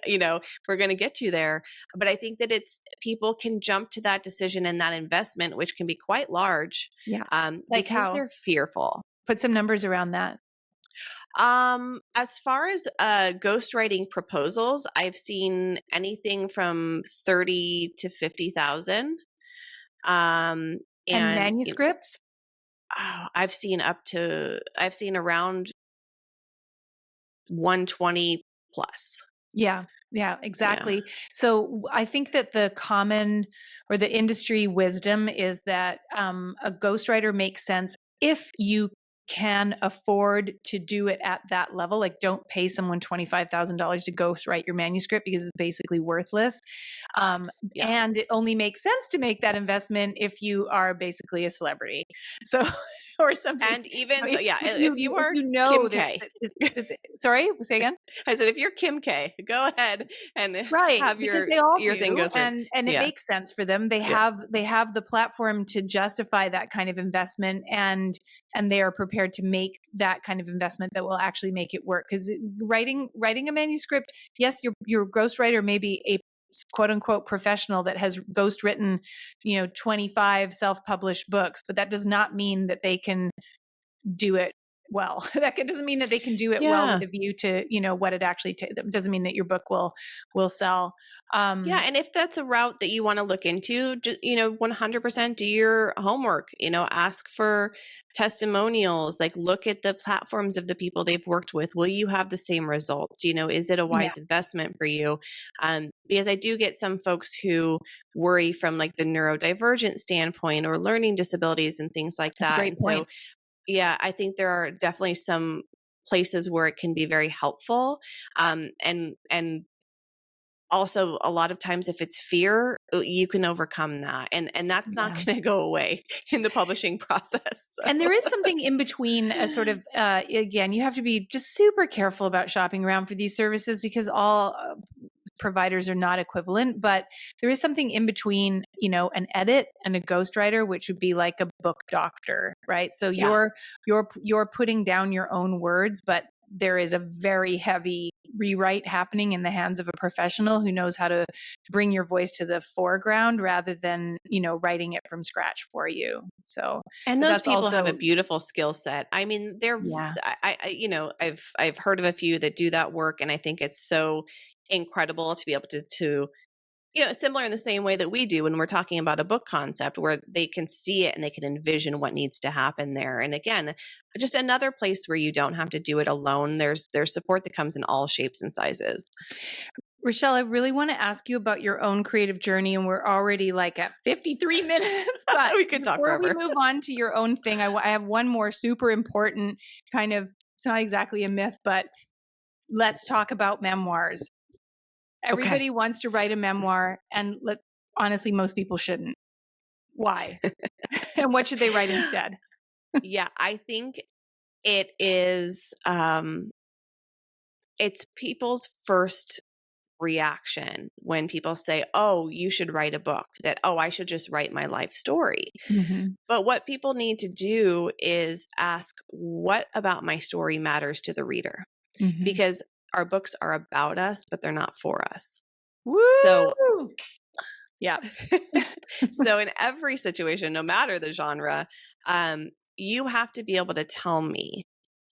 we're going to get you there. But I think that people can jump to that decision and that investment, which can be quite large, Yeah. Like because how? they're fearful. Put some numbers around that. As far as ghostwriting proposals, I've seen anything from 30 to 50,000. And And manuscripts? I've seen around 120 plus. Yeah. Yeah, Yeah. exactly. So I think that the common or the industry wisdom is that a ghostwriter makes sense if you can afford to do it at that level. Like, don't pay someone $25,000 to ghostwrite your manuscript because it's basically worthless. Yeah. And it only makes sense to make that investment if you are basically a celebrity. So, or something. And even so, yeah, if you If are you know Kim that, K, sorry, say again. I said, if you're Kim K, go ahead and Right, have because they all your thing do, goes right. and it Yeah. makes sense for them. They Yeah. have the platform to justify that kind of investment, and they are prepared to make that kind of investment that will actually make it work. Because writing a manuscript, yes, your ghostwriter may be a quote unquote professional that has ghost written 25 self-published books, but that does not mean that they can do it well. That doesn't mean that they can do it well Yeah. with a view to what it actually doesn't mean that your book will sell. Yeah. And if that's a route that you want to look into, 100% do your homework, ask for testimonials, like look at the platforms of the people they've worked with. Will you have the same results? Is it a Yeah, wise investment for you? Because I do get some folks who worry from like the neurodivergent standpoint or learning disabilities and things like that's a that. great And so, point. yeah, I think there are definitely some places where it can be very helpful. And also a lot of times if it's fear, you can overcome that. And that's not Yeah. going to go away in the publishing process. So. And there is something in between, a sort of, again, you have to be just super careful about shopping around for these services because all providers are not equivalent, but there is something in between, an edit and a ghostwriter, which would be like a book doctor, right? So Yeah. you're putting down your own words, but there is a very heavy rewrite happening in the hands of a professional who knows how to bring your voice to the foreground rather than, writing it from scratch for you. So And but those that's people have a also, beautiful skill set. I mean, yeah. I've heard of a few that do that work, and I think it's so incredible to be able to similar in the same way that we do when we're talking about a book concept, where they can see it and they can envision what needs to happen there. And again, just another place where you don't have to do it alone. There's support that comes in all shapes and sizes. Richelle, I really want to ask you about your own creative journey, and we're already like at 53 minutes. But We could talk before we forever. move on to your own thing, I have one more super important kind of, it's not exactly a myth, but let's talk about memoirs. Everybody wants to write a memoir, and honestly, most people shouldn't. Why? And what should they write instead? Yeah, I think it is it's people's first reaction when people say, "Oh, you should write a book." That, "Oh, I should just write my life story." Mm-hmm. But what people need to do is ask, what about my story matters to the reader? Mm-hmm. Because our books are about us, but they're not for us. Woo! So, yeah. so in every situation, no matter the genre, you have to be able to tell me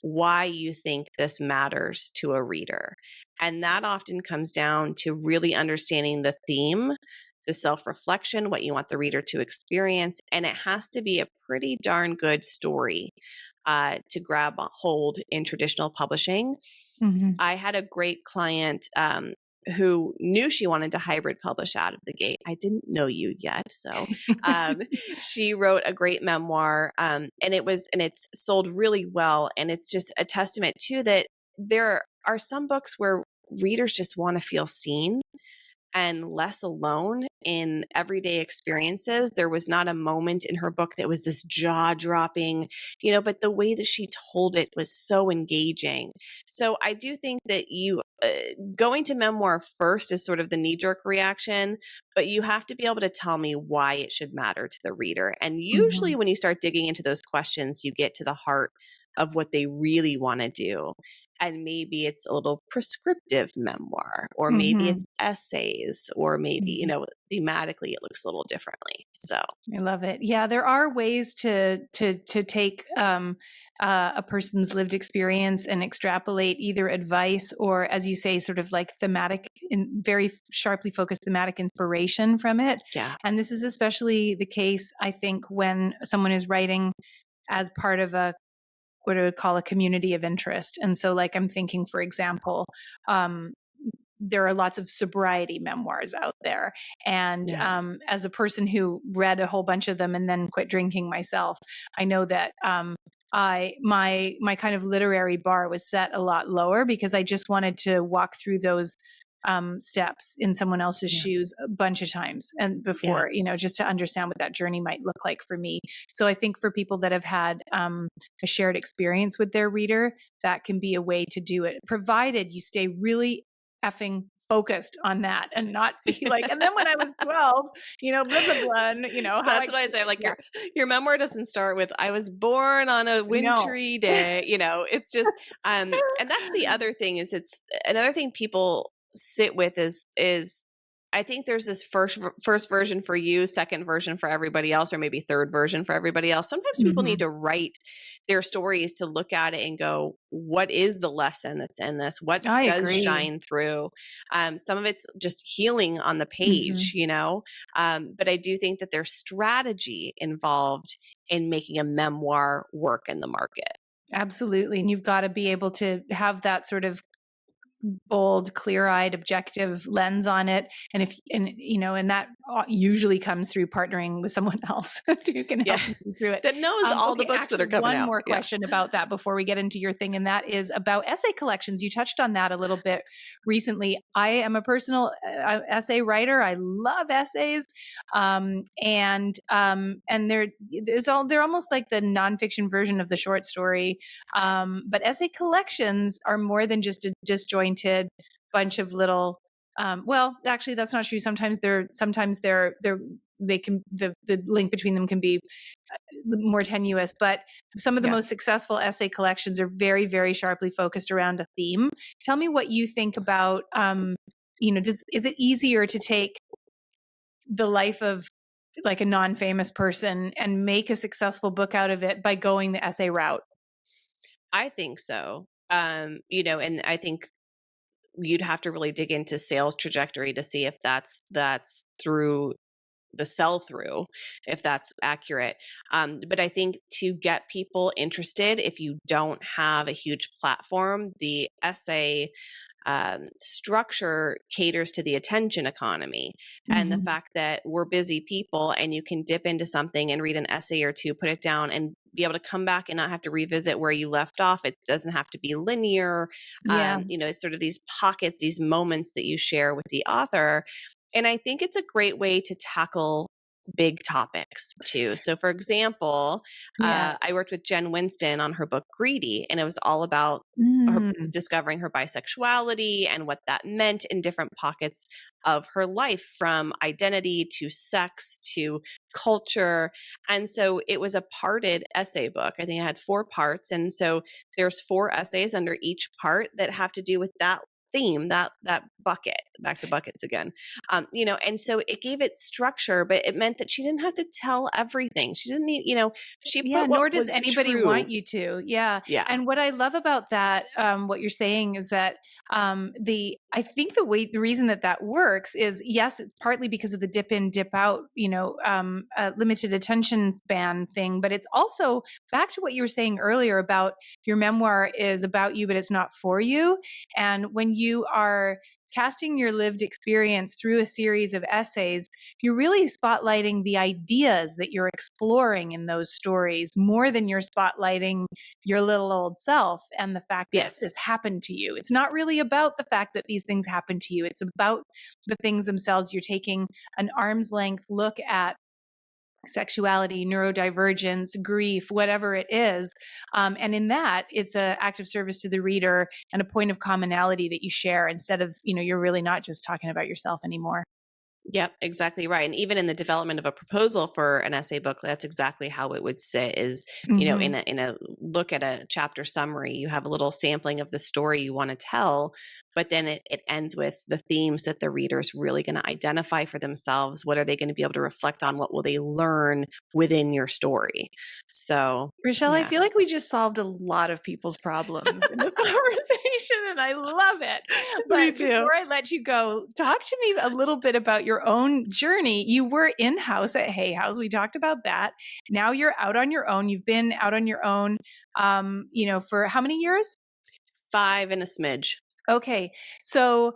why you think this matters to a reader. And that often comes down to really understanding the theme, the self-reflection, what you want the reader to experience. And it has to be a pretty darn good story to grab a hold in traditional publishing. Mm-hmm. I had a great client who knew she wanted to hybrid publish out of the gate. I didn't know you yet. So she wrote a great memoir and it's sold really well. And it's just a testament to that there are some books where readers just want to feel seen and less alone in everyday experiences. There was not a moment in her book that was this jaw-dropping, but the way that she told it was so engaging. So I do think that you going to memoir first is sort of the knee-jerk reaction, but you have to be able to tell me why it should matter to the reader. And usually when you start digging into those questions, you get to the heart of what they really want to do. And maybe it's a little prescriptive memoir, or maybe it's essays, or maybe, thematically it looks a little differently. So I love it. Yeah, there are ways to take a person's lived experience and extrapolate either advice or, as you say, sort of like thematic, very sharply focused thematic inspiration from it. yeah. And this is especially the case, I think, when someone is writing as part of what I would call a community of interest. And so, like, I'm thinking, for example, there are lots of sobriety memoirs out there. And as a person who read a whole bunch of them and then quit drinking myself, I know that my kind of literary bar was set a lot lower because I just wanted to walk through those steps in someone else's shoes a bunch of times and before, just to understand what that journey might look like for me. So I think for people that have had a shared experience with their reader, that can be a way to do it, provided you stay really effing focused on that and not be like, and then when I was 12, blah, blah, blah, and, that's what I say. Like your memoir doesn't start with, I was born on a wintry day, it's just, and that's the other thing is it's another thing people sit with is I think there's this first version for you, second version for everybody else, or maybe third version for everybody else. Sometimes people need to write their stories to look at it and go, what is the lesson that's in this? What does shine through? Some of it's just healing on the page, but I do think that there's strategy involved in making a memoir work in the market. Absolutely. And you've got to be able to have that sort of bold, clear-eyed, objective lens on it. And and that usually comes through partnering with someone else who can help you through it. That knows all the books that are coming out. One more question about that before we get into your thing, and that is about essay collections. You touched on that a little bit recently. I am a personal essay writer. I love essays. And they're almost like the nonfiction version of the short story. But essay collections are more than just a disjointed bunch of little well, actually that's not true. Sometimes they're the link between them can be more tenuous, but some of the Yeah. most successful essay collections are very, very sharply focused around a theme. Tell me what you think about, is it easier to take the life of like a non-famous person and make a successful book out of it by going the essay route? I think so. And I think you'd have to really dig into sales trajectory to see if that's through the sell through, if that's accurate. But I think to get people interested, if you don't have a huge platform, the essay structure caters to the attention economy and the Mm-hmm. fact that we're busy people and you can dip into something and read an essay or two, put it down, and be able to come back and not have to revisit where you left off. It doesn't have to be linear. Yeah. It's sort of these pockets, these moments that you share with the author. And I think it's a great way to tackle big topics too. So, for example, Yeah. I worked with Jen Winston on her book Greedy, and it was all about her Mm. discovering her bisexuality and what that meant in different pockets of her life, from identity to sex to culture. And so it was a parted essay book. I think it had 4 parts. And so there's 4 essays under each part that have to do with that theme, that bucket, back to buckets again. And so it gave it structure, but it meant that she didn't have to tell everything. She didn't need, she Yeah, put what nor does was anybody true. want you to. Yeah. Yeah. And what I love about that, what you're saying is that I think the reason that works is, yes, it's partly because of the dip in, dip out, limited attention span thing, but it's also back to what you were saying earlier about your memoir is about you, but it's not for you. And when you are casting your lived experience through a series of essays, you're really spotlighting the ideas that you're exploring in those stories more than you're spotlighting your little old self and the fact that Yes. this happened to you. It's not really about the fact that these things happen to you. It's about the things themselves. You're taking an arm's length look at sexuality, neurodivergence, grief, whatever it is. And in that, it's an act of service to the reader and a point of commonality that you share instead of, you're really not just talking about yourself anymore. Yep, exactly right. And even in the development of a proposal for an essay book, that's exactly how it would sit is, Mm-hmm. in a look at a chapter summary, you have a little sampling of the story you want to tell, but then it ends with the themes that the reader's really going to identify for themselves. What are they going to be able to reflect on? What will they learn within your story? So, Richelle, I yeah. feel like we just solved a lot of people's problems in this conversation, and I love it. Me But too. before I let you go, talk to me a little bit about your own journey. You were in-house at Hay House. We talked about that. Now you're out on your own. You've been out on your own, for how many years? 5 and a smidge. Okay. So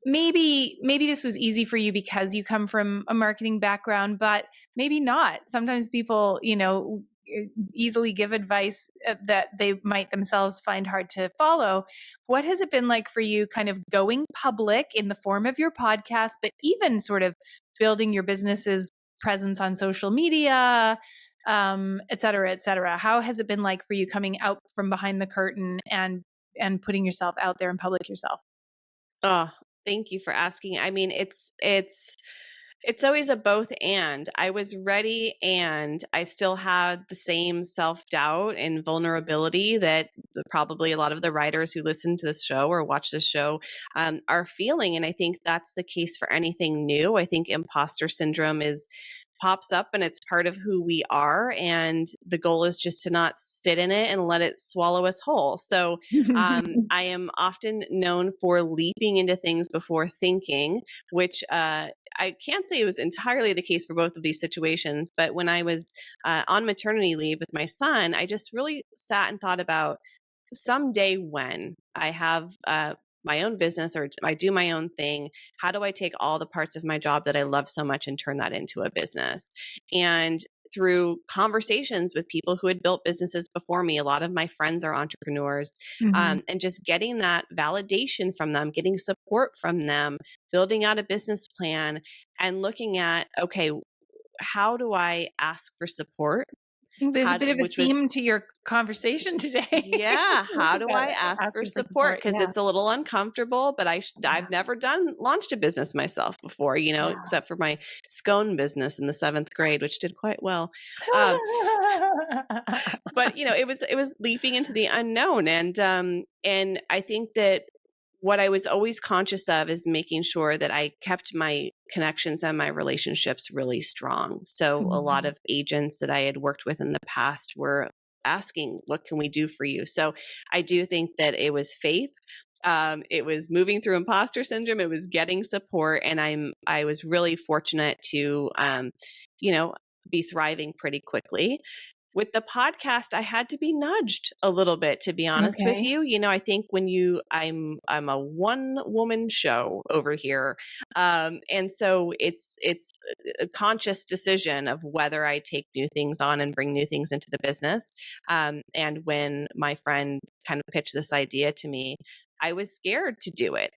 maybe this was easy for you because you come from a marketing background, but maybe not. Sometimes people, easily give advice that they might themselves find hard to follow. What has it been like for you kind of going public in the form of your podcast, but even sort of building your business's presence on social media, et cetera, et cetera? How has it been like for you coming out from behind the curtain and putting yourself out there in public yourself? Oh, thank you for asking. I mean, it's always a both and. I was ready and I still had the same self-doubt and vulnerability that probably a lot of the writers who listen to this show or watch this show are feeling. And I think that's the case for anything new. I think imposter syndrome pops up and it's part of who we are. And the goal is just to not sit in it and let it swallow us whole. So I am often known for leaping into things before thinking, which I can't say it was entirely the case for both of these situations. But when I was on maternity leave with my son, I just really sat and thought about someday when I have my own business or I do my own thing, how do I take all the parts of my job that I love so much and turn that into a business? And through conversations with people who had built businesses before me, a lot of my friends are entrepreneurs, Mhm. and just getting that validation from them, getting support from them, building out a business plan, and looking at, okay, how do I ask for support? There's a bit of a which was theme to your conversation today. yeah, how do I ask for Asking for support? Because Yeah. it's a little uncomfortable, but I've never launched a business myself before, except for my scone business in the 7th grade, which did quite well. Um, but it was leaping into the unknown, and I think that what I was always conscious of is making sure that I kept my connections and my relationships really strong. So a lot of agents that I had worked with in the past were asking, what can we do for you? So I do think that it was faith. It was moving through imposter syndrome. It was getting support. And I was really fortunate to, be thriving pretty quickly. With the podcast, I had to be nudged a little bit, to be honest with Okay. you. I think I'm a one woman show over here. And so it's a conscious decision of whether I take new things on and bring new things into the business. And when my friend kind of pitched this idea to me, I was scared to do it.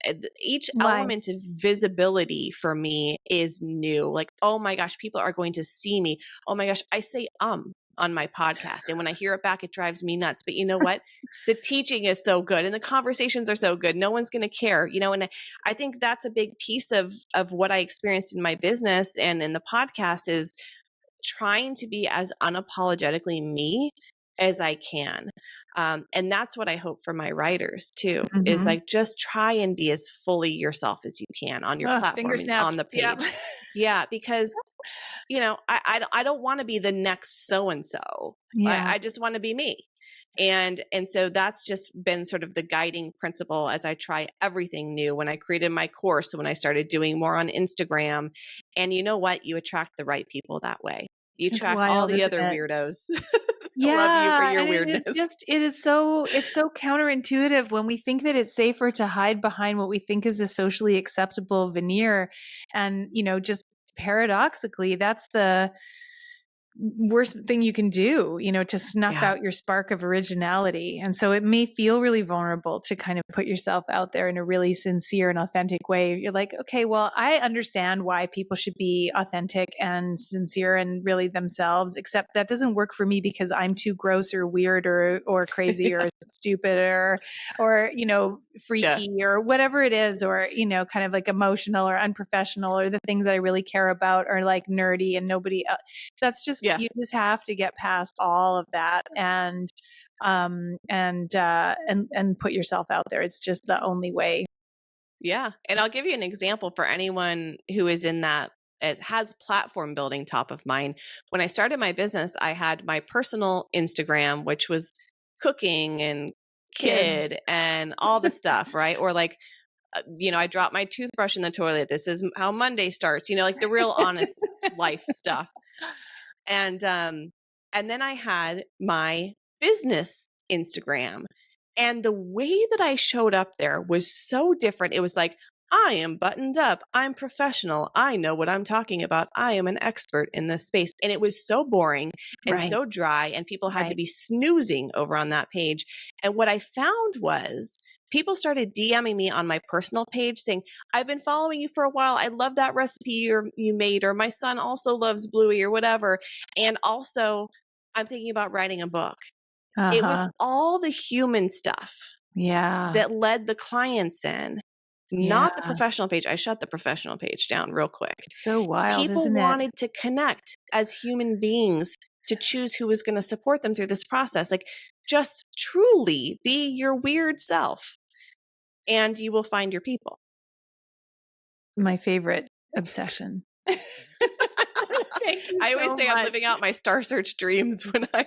Each Why? element of visibility for me is new. Like, oh my gosh, people are going to see me. Oh my gosh, I say on my podcast. And when I hear it back, it drives me nuts. But you know what? The teaching is so good and the conversations are so good. No one's going to care, and I think that's a big piece of what I experienced in my business and in the podcast is trying to be as unapologetically me as I can. And that's what I hope for my writers too, is Mm-hmm. like, just try and be as fully yourself as you can on your Oh, platform finger and on snaps. the Yeah. page. Yeah, because I don't want to be the next so-and-so. Yeah. I just want to be me. And so that's just been sort of the guiding principle as I try everything new. When I created my course, when I started doing more on Instagram, and you know what? You attract the right people that way. You It's attract all wild, the isn't other it? weirdos to love you for Yeah, your and weirdness. it's so counterintuitive when we think that it's safer to hide behind what we think is a socially acceptable veneer. And, just paradoxically, that's the worst thing you can do, to snuff Yeah. out your spark of originality. And so it may feel really vulnerable to kind of put yourself out there in a really sincere and authentic way. You're like, okay, well, I understand why people should be authentic and sincere and really themselves, except that doesn't work for me because I'm too gross or weird or crazy or stupid or freaky or whatever it is, or kind of like emotional or unprofessional, or the things that I really care about are like nerdy and nobody else. That's just, Yeah. you just have to get past all of that and put yourself out there. It's just the only way. Yeah. And I'll give you an example for anyone who is in that, it has platform building top of mind. When I started my business, I had my personal Instagram, which was cooking and kid and all the stuff, right? Or like, I dropped my toothbrush in the toilet. This is how Monday starts, like the real honest life stuff. And then I had my business Instagram. And the way that I showed up there was so different. It was like, I am buttoned up. I'm professional. I know what I'm talking about. I am an expert in this space. And it was so boring and Right. so dry, and people had to Right. be snoozing over on that page. And what I found was people started DMing me on my personal page saying, I've been following you for a while. I love that recipe you made, or my son also loves Bluey, or whatever. And also, I'm thinking about writing a book. It was Uh-huh. all the human stuff Yeah. that led the clients in, Yeah. not the professional page. I shut the professional page down real quick. So wild, People isn't it? wanted to connect as human beings to choose who was going to support them through this process. Like, just truly be your weird self, and you will find your people. My favorite obsession. Thank you I always so say I'm much. living out my Star Search dreams when I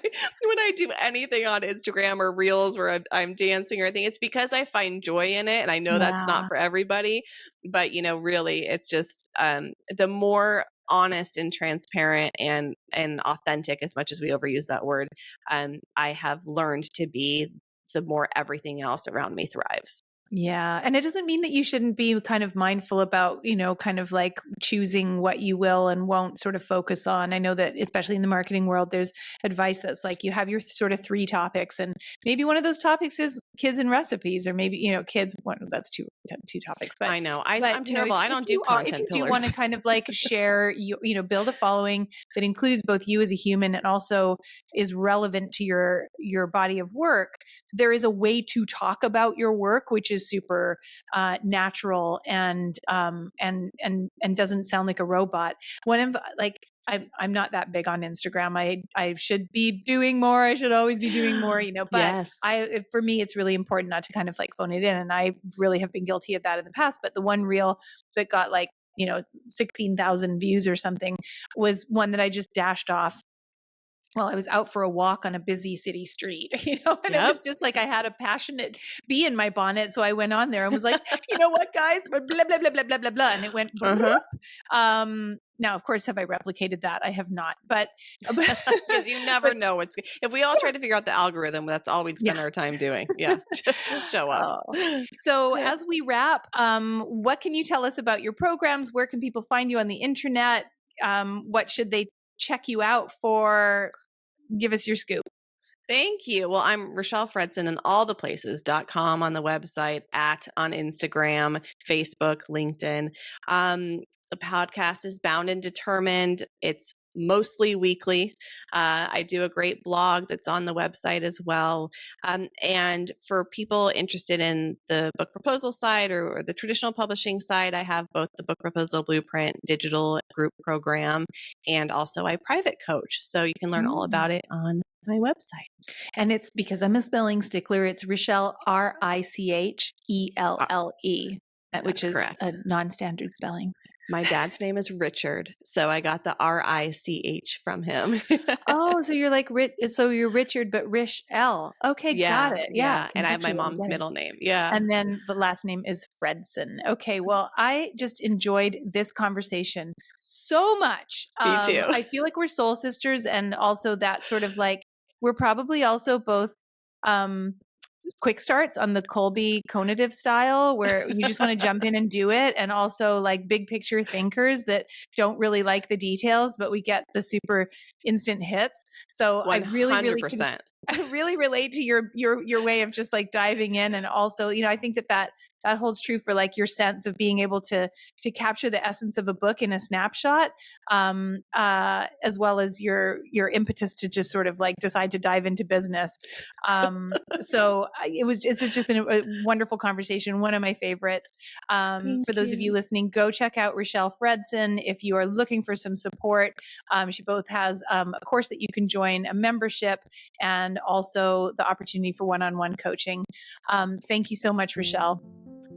do anything on Instagram or Reels where I'm dancing or anything. It's because I find joy in it, and I know that's not for everybody. But really, it's just the more honest and transparent and authentic, as much as we overuse that word, I have learned to be, the more everything else around me thrives. Yeah. And it doesn't mean that you shouldn't be kind of mindful about, kind of like choosing what you will and won't sort of focus on. I know that especially in the marketing world, there's advice that's like you have your sort of 3 topics, and maybe one of those topics is kids and recipes, or maybe, kids, that's two topics. But I know. I'm terrible. I don't do if content you pillars. do want to kind of like share, build a following that includes both you as a human and also is relevant to your body of work, there is a way to talk about your work, which is super natural and doesn't sound like a robot. I'm not that big on Instagram. I should be doing more. I should always be doing more, but yes. for me, it's really important not to kind of like phone it in. And I really have been guilty of that in the past. But the one reel that got 16,000 views or something was one that I just dashed off. Well, I was out for a walk on a busy city street, and It was just like I had a passionate bee in my bonnet. So I went on there and was like, you know what, guys, blah, blah, blah, blah, blah, blah, blah. And it went, now, of course, have I replicated that? I have not, but because you never know if we all try to figure out the algorithm, that's all we'd spend our time doing. Yeah. just show up. So as we wrap, what can you tell us about your programs? Where can people find you on the internet? What should they check you out for? Give us your scoop. Thank you. Well, I'm Richelle Fredson in all the places.com on the website, on Instagram, Facebook, LinkedIn. The podcast is Bound and Determined. It's mostly weekly. I do a great blog that's on the website as well. And for people interested in the book proposal side or the traditional publishing side, I have both the Book Proposal Blueprint digital group program, and also I private coach. So you can learn all about it on my website. And it's because I'm a spelling stickler. It's Richelle, Richelle, which is correct. A non-standard spelling. My dad's name is Richard, so I got the Rich from him. Oh, so you're you're Richard, but Richelle. Okay, got it. Yeah. And I have my mom's middle name. Yeah. And then the last name is Fredson. Okay, well, I just enjoyed this conversation so much. Me too. I feel like we're soul sisters, and also that sort of like, we're probably also both quick starts on the Colby conative style, where you just want to jump in and do it, and also like big picture thinkers that don't really like the details, but we get the super instant hits. So 100%. I really relate to your way of just like diving in, and also I think that holds true for like your sense of being able to capture the essence of a book in a snapshot, as well as your impetus to just sort of like decide to dive into business. So it's just been a wonderful conversation. One of my favorites. For those of you listening, go check out Richelle Fredson if you are looking for some support. She both has a course that you can join, a membership, and also the opportunity for one-on-one coaching. Thank you so much, Richelle.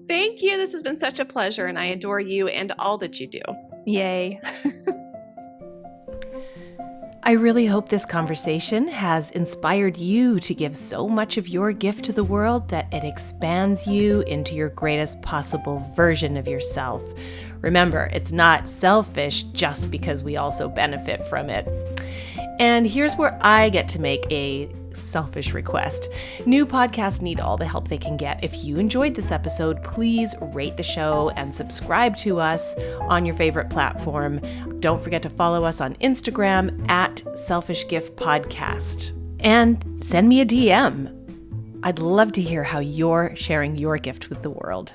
Thank you. This has been such a pleasure, and I adore you and all that you do. Yay. I really hope this conversation has inspired you to give so much of your gift to the world that it expands you into your greatest possible version of yourself. Remember, it's not selfish just because we also benefit from it. And here's where I get to make a selfish request. New podcasts need all the help they can get. If you enjoyed this episode, please rate the show and subscribe to us on your favorite platform. Don't forget to follow us on Instagram at Selfish Gift Podcast. And send me a DM. I'd love to hear how you're sharing your gift with the world.